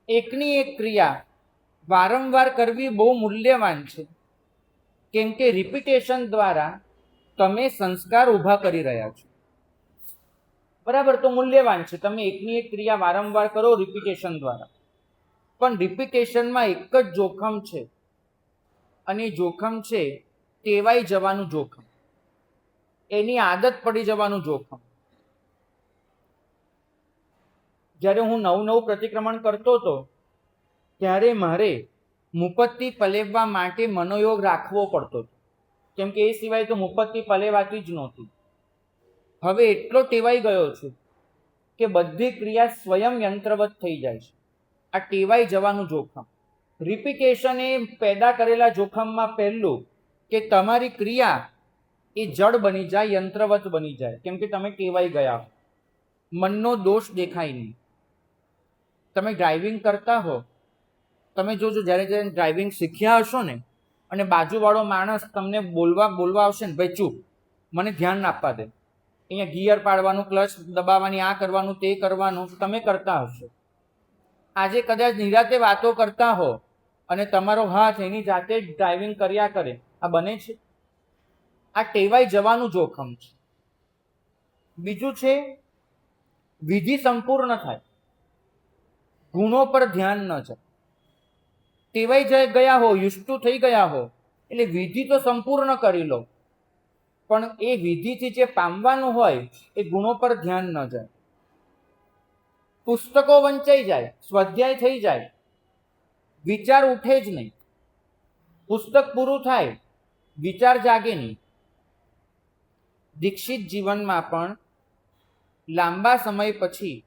એકની એક ક્રિયા વારંવાર કરવી બહુ મૂલ્યવાન છે, કેમ કે રિપીટેશન દ્વારા તમે સંસ્કાર ઊભા કરી રહ્યા છો. બરાબર, તો મૂલ્યવાન છે. તમે એકની એક ક્રિયા વારંવાર કરો રિપીટેશન દ્વારા. પણ રિપીટેશનમાં એક જ જોખમ છે, અને જોખમ છે ટેવાઈ જવાનું જોખમ, એની આદત પડી જવાનું જોખમ. જ્યારે હું નવું પ્રતિક્રમણ કરતો હતો ત્યારે મારે મુપત્તિ પલેવવા માટે મનોયોગ રાખવો પડતો હતો, કેમ કે એ સિવાય તો મુપત્તિ પલેવાતી જ નહોતી. હવે એટલો ટેવાઈ ગયો છું કે બધી ક્રિયા સ્વયં યંત્રવત થઈ જાય છે. આ ટેવાઈ જવાનું જોખમ, રિપીટેશન એ પેદા કરેલા જોખમમાં પહેલું કે તમારી ક્રિયા એ જડ બની જાય, યંત્રવત બની જાય, કેમ કે તમે ટેવાઈ ગયા. મનનો દોષ દેખાય નહીં. તમે ડ્રાઇવિંગ કરતા હો, તમે જોજો જ્યારે ડ્રાઇવિંગ શીખ્યા હશો ને અને બાજુવાળો માણસ તમને બોલવા આવશે ને, ભાઈ ચૂપ, મને ધ્યાન આપવા દે, અહીંયા ગિયર પાડવાનું, ક્લચ દબાવવાની, આ કરવાનું, તે કરવાનું, તમે કરતા હશો. આજે કદાચ નિરાતે વાતો કરતા હો અને તમારો હાથ એની જાતે જ ડ્રાઇવિંગ કર્યા કરે, આ બને છે? આ ટેવાઈ જવાનું જોખમ છે. બીજું છે વિધિ સંપૂર્ણ થાય, ગુણો પર ધ્યાન ન જાય. ટેવાઈ ગયા હો, યુષ્ટુ થઈ ગયા હો, એટલે વિધિ તો સંપૂર્ણ કરી લો, પણ એ વિધિથી જે પામવાનું હોય એ ગુણો પર ધ્યાન ન જાય. પુસ્તકો વંચાઈ જાય, સ્વાધ્યાય થઈ જાય, વિચાર ઉઠે જ નહીં. પુસ્તક પૂરું થાય, વિચાર જાગે નહીં. દીક્ષિત જીવનમાં પણ લાંબા સમય પછી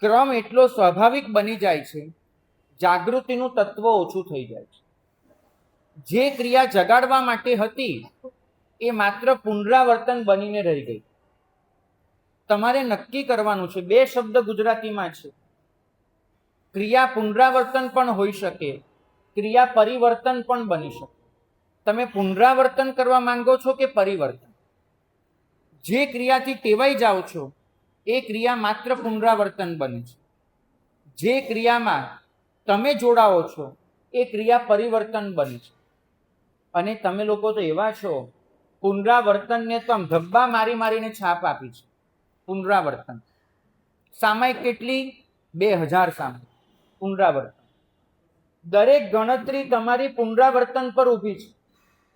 ક્રમ એટલો સ્વાભાવિક બની જાય છે, જાગૃતિનું તત્વ ઓછું થઈ જાય છે. જે ક્રિયા જગાડવા માટે હતી એ માત્ર પુનરાવર્તન બનીને રહી ગઈ. તમારે નક્કી કરવાનું છે, બે શબ્દ ગુજરાતીમાં છે. ક્રિયા પુનરાવર્તન પણ હોઈ શકે, ક્રિયા પરિવર્તન પણ બની શકે. તમે પુનરાવર્તન કરવા માંગો છો કે પરિવર્તન? જે ક્રિયાથી ટેવાઈ જાઓ છો એ ક્રિયા માત્ર પુનરાવર્તન બને છે. જે ક્રિયામાં તમે જોડાઓ છો એ ક્રિયા પરિવર્તન બને છે. અને તમે લોકો તો એવા છો, પુનરાવર્તનને તો આમ ધબ્બા મારીને છાપ આપી છે. પુનરાવર્તન સામાયિક કેટલી? 2000 સામાયિક પુનરાવર્તન. દરેક ગણતરી તમારી પુનરાવર્તન પર ઊભી છે,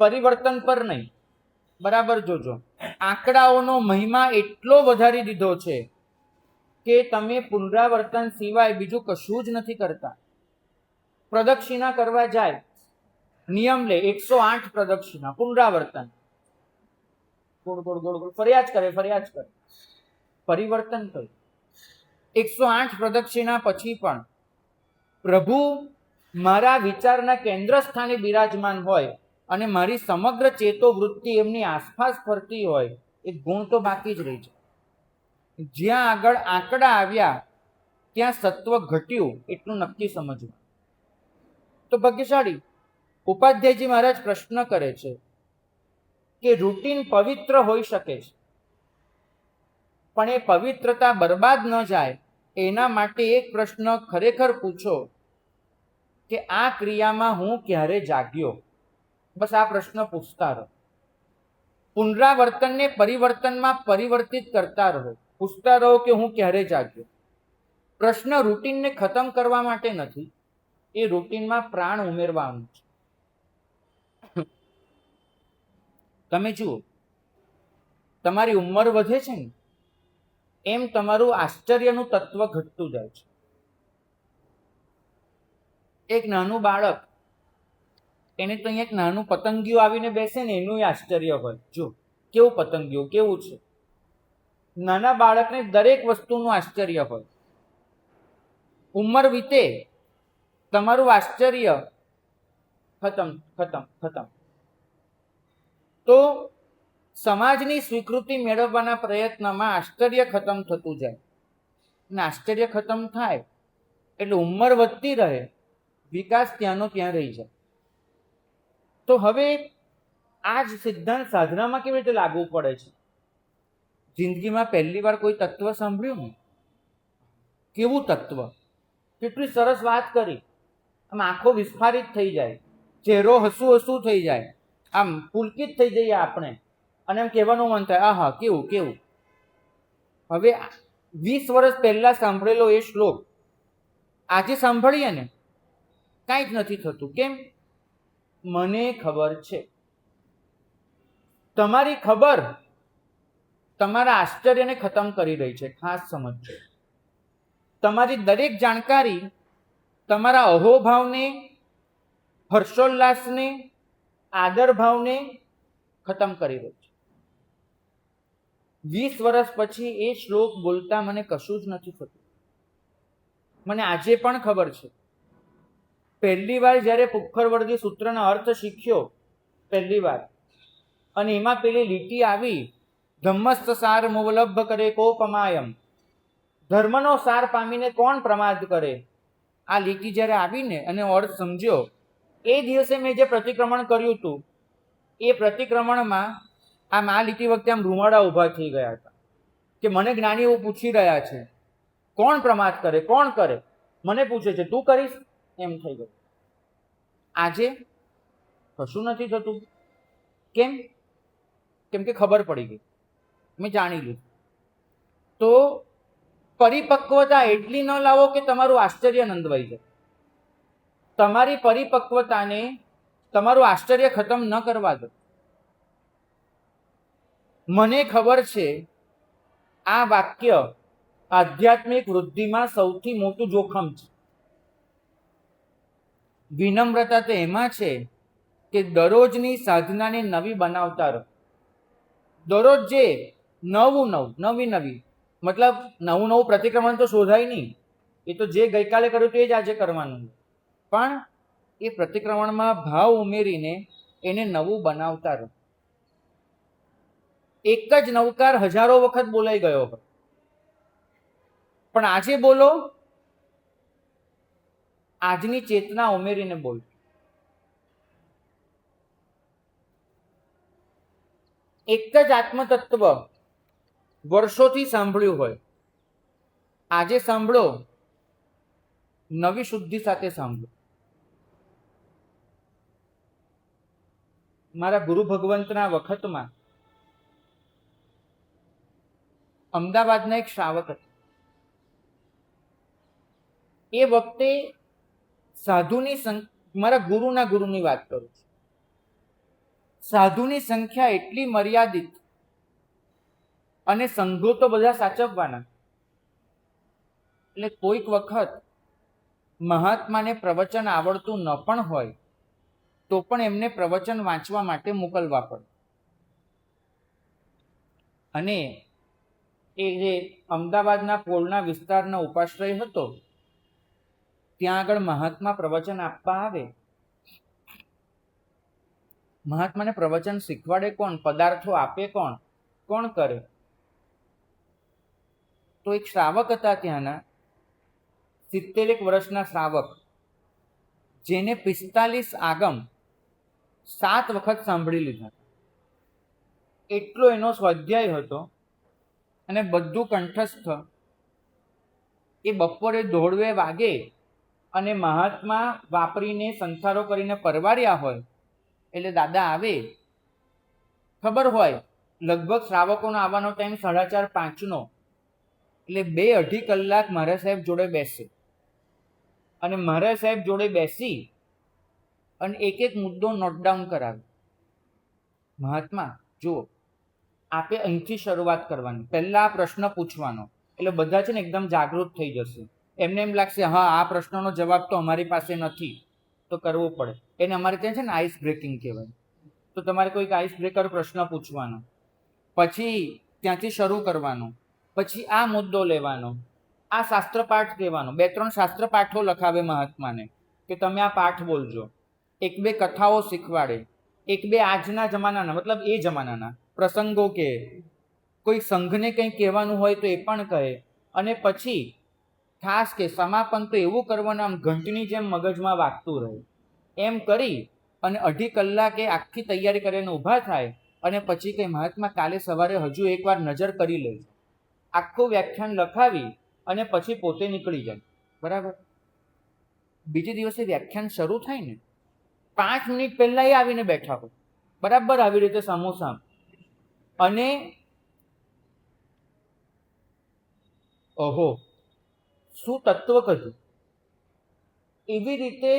પરિવર્તન પર નહીં. બરાબર જોજો, આંકડાઓનો મહિમા એટલો વધારી દીધો છે કે તમે પુનરાવર્તન સિવાય બીજું કશું જ નથી કરતા. પ્રદક્ષિણા કરવા જાય, નિયમ લે 108 પ્રદક્ષિણા, પુનરાવર્તન, ગોળ ગોળ ગોળ ગોળ ફરિયાદ કરે, પરિવર્તન થયું. 108 પ્રદક્ષિણા પછી પણ પ્રભુ મારા વિચારના કેન્દ્ર સ્થાને બિરાજમાન હોય અને મારી સમગ્ર ચેતો વૃત્તિ એમની આસપાસ ફરતી હોય, એ ગુણ તો બાકી જ રહી છે. જ્યાં આગળ આંકડા આવ્યા ત્યાં સત્વ ઘટ્યું, એટલું નક્કી સમજવું. તો ભાગ્યશાળી ઉપાધ્યાયજી મહારાજ પ્રશ્ન કરે છે કે રૂટીન પવિત્ર હોઈ શકે છે, પણ એ પવિત્રતા બરબાદ ન જાય એના માટે એક પ્રશ્ન ખરેખર પૂછો કે આ ક્રિયામાં હું ક્યારે જાગ્યો? બસ આ પ્રશ્ન પૂછતા રહો. પુનરાવર્તનને પરિવર્તનમાં પરિવર્તિત કરતા રહો. પૂછતા રહો કે હું ક્યારે જાગ્યો. પ્રશ્ન રૂટીનને ખતમ કરવા માટે નથી, એ રૂટીનમાં પ્રાણ ઉમેરવાનું છે. તમે જુઓ, તમારી ઉંમર વધે છે ને એમ તમારું આશ્ચર્યનું તત્વ ઘટતું જાય છે. એક નાનું બાળક, એને તો અહીંયા એક નાનું પતંગિયું આવીને બેસે ને એનું આશ્ચર્ય હોય. જો કેવું પતંગિયું, કેવું છે. નાના બાળકને દરેક વસ્તુનું આશ્ચર્ય હોય. ઉંમર વીતે, તમારું આશ્ચર્ય ખતમ. તો સમાજની સ્વીકૃતિ મેળવવાના પ્રયત્નમાં આશ્ચર્ય ખતમ થતું જાય, અને આશ્ચર્ય ખતમ થાય એટલે ઉંમર વધતી રહે, વિકાસ ત્યાંનો ત્યાં રહી જાય. તો હવે આ જ સિદ્ધાંત સાધનામાં કેવી રીતે લાગુ પડે છે? જિંદગીમાં પહેલી વાર કોઈ તત્વ સાંભળ્યું ને, કેવું તત્વ, કેટલી સરસ વાત કરી, આમ આંખો વિસ્ફારિત થઈ જાય, ચહેરો હસું હસું થઈ જાય, આમ પુલકિત થઈ જઈએ આપણે, અને એમ કહેવાનું મન થાય, આહા કેવું કેવું. હવે 20 વર્ષ પહેલા સાંભળેલો એ શ્લોક આજે સાંભળીએ ને, કાંઈ જ નથી થતું. કેમ? મને ખબર છે. તમારી ખબર તમારા આશ્ચર્યને ખતમ કરી રહી છે. ખાસ સમજજો, તમારી દરેક જાણકારી તમારા અહોભાવને, હર્ષોલ્લાસને, આદર ભાવને ખતમ કરી રહી છે. 20 વર્ષ પછી એ શ્લોક બોલતા મને કશું જ નથી થતું. મને આજે પણ ખબર છે, પહેલી વાર જ્યારે પુખ્ખરવર્ગી સૂત્રનો અર્થ શીખ્યો પહેલી વાર, અને એમાં પેલી લીટી આવી, ધમ્મસ્ત સાર મુવલબ્ધ કરે કોપમાયમ, ધર્મનો સાર પામીને કોણ પ્રમાદ કરે. આ લીટી જ્યારે આવીને અને અર્થ સમજ્યો, એ દિવસે મેં જે પ્રતિક્રમણ કર્યું હતું, એ પ્રતિક્રમણમાં આ લીટી વખતે આમ રૂમાડા ઊભા થઈ ગયા હતા કે મને જ્ઞાનીઓ પૂછી રહ્યા છે, કોણ પ્રમાદ કરે, કોણ કરે, મને પૂછે છે, તું કરીશ? એમ થઈ ગયું. આજે કશું નથી થતું. કેમ? કેમ કે ખબર પડી ગઈ, મેં જાણી લીધું. તો પરિપક્વતા એટલી ન લાવો કે તમારું આશ્ચર્ય નંદવાઈ જાય. તમારી પરિપક્વતાને, તમારું આશ્ચર્ય ખતમ ન કરવા દો. મને ખબર છે, આ વાક્ય આધ્યાત્મિક વૃદ્ધિમાં સૌથી મોટું જોખમ છે. વિનમ્રતા તો એમાં છે કે દરરોજની સાધનાને નવી બનાવતા રહો. દરરોજ જે નવી મતલબ નવું પ્રતિક્રમણ તો શોધાય નહીં, એ તો જે ગઈકાલે કર્યું તે જ આજે કરવાનું, પણ એ પ્રતિક્રમણમાં ભાવ ઉમેરીને એને નવું બનાવતા રહો. એક જ નવકાર હજારો વખત બોલાઈ ગયો હોય, પણ આજે બોલો, આજની ચેતના ઉમેરીને બોલો. એક જ આત્મતત્વ વર્ષોથી સાંભળ્યું હોય, આજે સાંભળો, નવી શુદ્ધિ સાથે સાંભળો. મારા ગુરુ ભગવંતના વખતમાં અમદાવાદના એક શ્રાવક હતા. એ વખતે સાધુની મારા ગુરુની વાત કરું છું, સાધુની સંખ્યા એટલી મર્યાદિત, અને સંઘો તો બધા સાચવવાના. એટલે કોઈક વખત મહાત્માને પ્રવચન આવડતું ન પણ હોય તો પણ એમને પ્રવચન વાંચવા માટે મોકલવા પડે. અને એ જે અમદાવાદના પોળના વિસ્તારનો ઉપાશ્રય હતો, ત્યાં આગળ મહાત્મા પ્રવચન આપવા આવે. મહાત્માને પ્રવચન શીખવાડે કોણ? પદાર્થો આપે કોણ? કોણ કરે? તો એક શ્રાવક હતા ત્યાંના, 70 વર્ષના શ્રાવક, જેને 45 આગમ 7 વખત સાંભળી લીધા. એટલો એનો સ્વાધ્યાય હતો અને બધું કંઠસ્થ. એ બપોરે 1:30 વાગે અને મહાત્મા વાપરીને સંથારો કરીને પરવાર્યા હોય એટલે દાદા આવે, ખબર હોય લગભગ શ્રાવકોનો આવવાનો ટાઈમ 4:30-5નો, એટલે 2-2.5 કલાક મહારાજ સાહેબ જોડે બેસે, અને મહારાજ સાહેબ જોડે બેસી અને એક એક મુદ્દો નોટડાઉન કરાવે. મહાત્મા જુઓ, આપે અહીંથી શરૂઆત કરવાની, પહેલા આ પ્રશ્ન પૂછવાનો, એટલે બધા છે ને એકદમ જાગૃત થઈ જશે. એમને એમ લાગશે, હા આ પ્રશ્નનો જવાબ તો અમારી પાસે નથી, તો કરવો પડે. એને અમારે ત્યાં છે ને આઈસ બ્રેકિંગ કહેવાય. તો તમારે કોઈક આઈસ બ્રેકર પ્રશ્ન પૂછવાનો, પછી ત્યાંથી શરૂ કરવાનું, પછી આ મુદ્દો લેવાનો, આ શાસ્ત્ર પાઠ કહેવાનો. 2-3 શાસ્ત્ર પાઠો લખાવે મહાત્માને કે તમે આ પાઠ બોલજો, 1-2 કથાઓ શીખવાડે, એક બે આજના જમાનાના, મતલબ એ જમાનાના પ્રસંગો કે કોઈ સંઘને કંઈ કહેવાનું હોય તો એ પણ કહે, અને પછી ખાસ કે સમાપન તો એવું કરવાનું આમ ઘંટની જેમ મગજમાં વાગતું રહે. એમ કરી અને 2.5 કલાકે આખી તૈયારી કરીને ઊભા થાય, અને પછી કંઈ મહાત્મા કાલે સવારે હજુ એકવાર નજર કરી લે, આખું વ્યાખ્યાન લખાવી અને પછી પોતે નીકળી જાય. બરાબર. બીજે દિવસે વ્યાખ્યાન શરૂ થાય ને 5 મિનિટ પહેલા એ આવીને બેઠા હોય, બરાબર આવી રીતે સમોસા, અને ઓહો શું તત્વ કહ્યું, એવી રીતે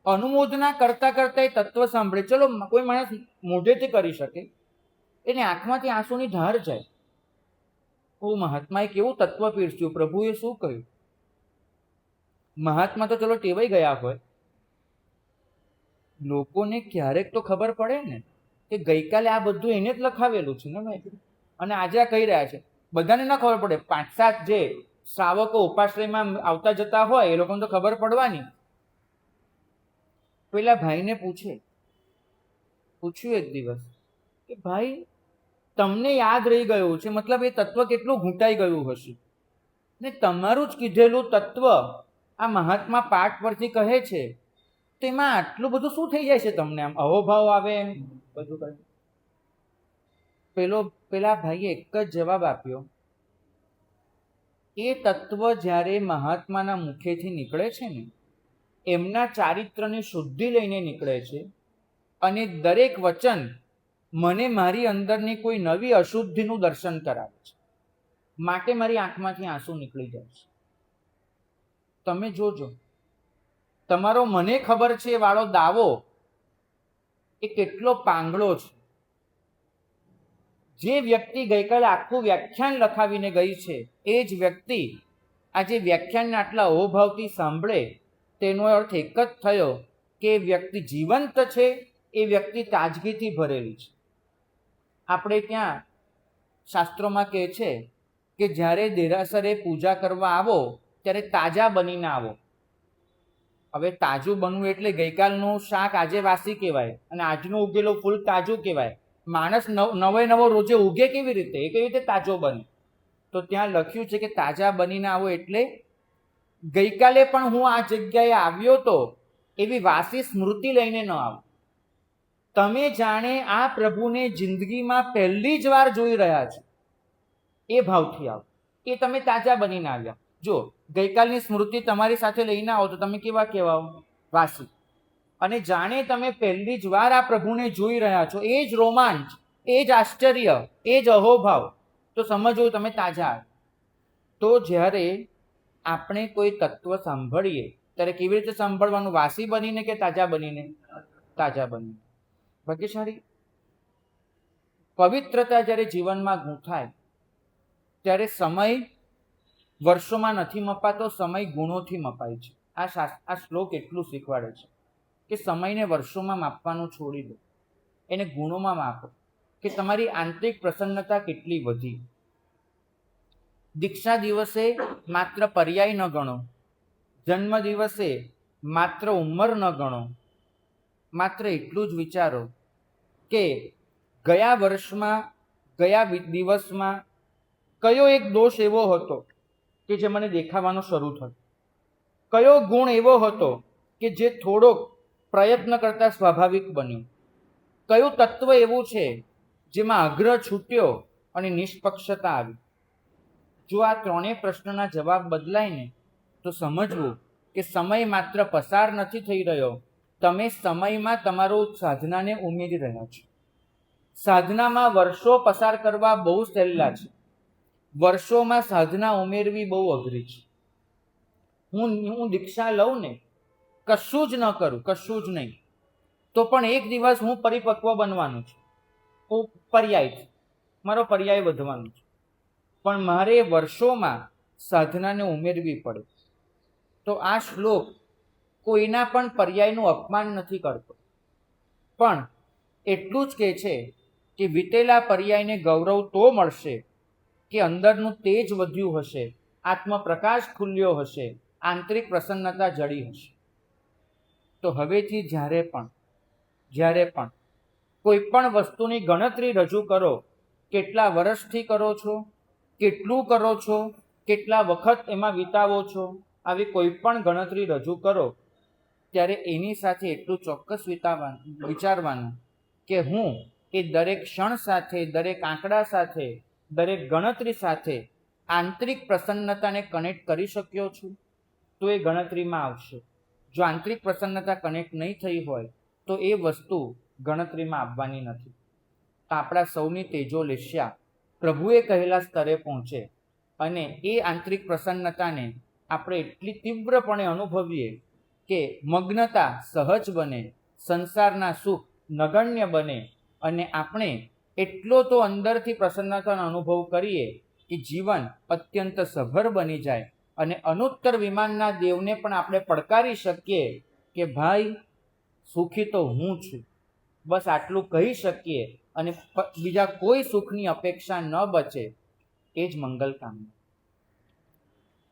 અનુમોદના કરતા કરતા એ તત્વ સાંભળે. ચલો કોઈ માણસ મોઢેથી કરી શકે, એને આંખમાંથી આંસુની ધાર જાય. ઓ મહાત્માએ કેવું તત્વ પીરસ્યું, પ્રભુએ શું કહ્યું. મહાત્મા તો ચલો ટેવાઈ ગયા હોય, લોકોને ક્યારેક તો ખબર પડે ને કે ગઈકાલે આ બધું એને જ લખાવેલું છે ને ભાઈ, અને આજે આ કહી રહ્યા છે. બધાને ના ખબર પડે, 5-7 જે શ્રાવકો ઉપાશ્રયમાં આવતા જતા હોય એ લોકોને તો ખબર પડવાની. પેલા ભાઈને પૂછ્યું એક દિવસ કે ભાઈ તમને યાદ રહી ગયું છે, મતલબ એ તત્વ કેટલું ઘૂંટાઈ ગયું હશે, ને તમારું જ કીધેલું તત્વ આ મહાત્મા પાઠ પરથી કહે છે, તો એમાં આટલું બધું શું થઈ જાય છે તમને, આમ અહોભાવ આવે એમ બધું કહે. પેલા ભાઈએ એક જ જવાબ આપ્યો, એ તત્વ જ્યારે મહાત્માના મુખેથી નીકળે છે ને, એમના ચારિત્રની શુદ્ધિ લઈને નીકળે છે, અને દરેક વચન મને મારી અંદરની કોઈ નવી અશુદ્ધિનું દર્શન કરાવે છે, માટે મારી આંખમાંથી આંસુ નીકળી જાય છે. તમે જોજો, તમારો મને ખબર છે વાળો દાવો એ કેટલો પાંગળો છે. જે વ્યક્તિ ગઈકાલે આખું વ્યાખ્યાન લખાવીને ગઈ છે, એ જ વ્યક્તિ આજે વ્યાખ્યાનને આટલા અહોભાવથી સાંભળે, તેનો અર્થ એક જ થયો કે એ વ્યક્તિ જીવંત છે, એ વ્યક્તિ તાજગીથી ભરેલી છે. આપણે ત્યાં શાસ્ત્રોમાં કહે છે કે જ્યારે દેરાસરે પૂજા કરવા આવો ત્યારે તાજા બનીને આવો. હવે તાજું બનવું એટલે ગઈકાલનું શાક આજે વાસી કહેવાય, અને આજનું ઉગેલું ફૂલ તાજું કહેવાય. માણસ નવો નવો રોજે ઉગે કેવી રીતે, એ કેવી રીતે તાજો બને? તો ત્યાં લખ્યું છે કે તાજા બનીને આવો એટલે ગઈકાલે પણ હું આ જગ્યાએ આવ્યો તો એવી વાસી સ્મૃતિ લઈને ન આવો. તમે જાણે આ પ્રભુને જિંદગીમાં પહેલી જ વાર જોઈ રહ્યા છો એ ભાવથી આવો, એ તમે તાજા બનીને આવ્યા. જો ગઈકાલની સ્મૃતિ તમારી સાથે લઈને આવો તો તમે કેવા કહેવાઓ? વાસી. અને જાણે તમે પહેલી જ વાર આ પ્રભુને જોઈ રહ્યા છો, એ જ રોમાંચ, એ જ આશ્ચર્ય, એ જ અહોભાવ, તો સમજવું તમે તાજા. તો જ્યારે આપણે કોઈ તત્વ સાંભળીએ ત્યારે કેવી રીતે સાંભળવાનું? વાસી બનીને કે તાજા બનીને? તાજા બનીને. ભાગ્યશાળી. પવિત્રતા જ્યારે જીવનમાં ગૂંથાય ત્યારે સમય વર્ષોમાં નથી મપાતો, સમય ગુણોથી મપાય છે. આ શ્લોક એટલું શીખવાડે છે કે સમયને વર્ષોમાં માપવાનું છોડી દો, એને ગુણોમાં માપો, કે તમારી આંતરિક પ્રસન્નતા કેટલી વધી. દીક્ષા દિવસે માત્ર પર્યાય ન ગણો, જન્મ દિવસે માત્ર ઉંમર ન ગણો, માત્ર એટલું જ વિચારો કે ગયા વર્ષમાં, ગયા દિવસમાં કયો એક દોષ એવો હતો કે જે મને દેખાવાનો શરૂ થયો, કયો ગુણ એવો હતો કે જે થોડોક પ્રયત્ન કરતા સ્વાભાવિક બન્યું, કયું તત્વ એવું છે જેમાં આગ્રહ છૂટ્યો અને નિષ્પક્ષતા આવી. જો આ ત્રણેય પ્રશ્નના જવાબ બદલાય ને તો સમજવું કે સમય માત્ર પસાર નથી થઈ રહ્યો, તમે સમયમાં તમારું સાધનાને ઉમેરી રહ્યા છો. સાધનામાં વર્ષો પસાર કરવા બહુ સહેલા છે, વર્ષોમાં સાધના ઉમેરવી બહુ અઘરી છે. હું દીક્ષા લઉં ને, કશું જ ન કરું, કશું જ નહીં, તો પણ એક દિવસ હું પરિપક્વ બનવાનું છું, હું પર્યાય, મારો પર્યાય વધવાનો છે, પણ મારે વર્ષોમાં સાધનાને ઉમેરવી પડે. તો આ શ્લોક કોઈના પણ પર્યાયનું અપમાન નથી કરતો, પણ એટલું જ કહે છે કે વીતેલા પર્યાયને ગૌરવ તો મળશે કે અંદરનું તેજ વધ્યું હશે, આત્મપ્રકાશ ખુલ્યો હશે, આંતરિક પ્રસન્નતા જડી હશે. તો હવેથી જ્યારે પણ કોઈ પણ વસ્તુની ગણતરી રજૂ કરો, કેટલા વર્ષથી કરો છો, કેટલું કરો છો, કેટલા વખત એમાં વિતાવો છો, આવી કોઈ પણ ગણતરી રજૂ કરો ત્યારે એની સાથે એટલું ચોક્કસ વિચારવાનું કે હું એ દરેક ક્ષણ સાથે, દરેક આંકડા સાથે, દરેક ગણતરી સાથે આંતરિક પ્રસન્નતાને કનેક્ટ કરી શક્યો છું, તો એ ગણતરીમાં આવશે. જો આંતરિક પ્રસન્નતા કનેક્ટ નહીં થઈ હોય તો એ વસ્તુ ગણતરીમાં આવવાની નથી. તો આપણા સૌની તેજો લેસ્યા પ્રભુએ કહેલા સ્તરે પહોંચે અને એ આંતરિક પ્રસન્નતાને આપણે એટલી તીવ્રપણે અનુભવીએ કે મગ્નતા સહજ બને, સંસારના સુખ નગણ્ય બને અને આપણે એટલો તો અંદરથી પ્રસન્નતાનો અનુભવ કરીએ કે જીવન અત્યંત સભર બની જાય અને અનુત્તર વિમાનના દેવને પણ આપણે પડકારી શકીએ કે ભાઈ સુખી તો હું છું. બસ આટલું કહી શકીએ અને બીજા કોઈ સુખની અપેક્ષા ન બચે. એ જ મંગલ કામના.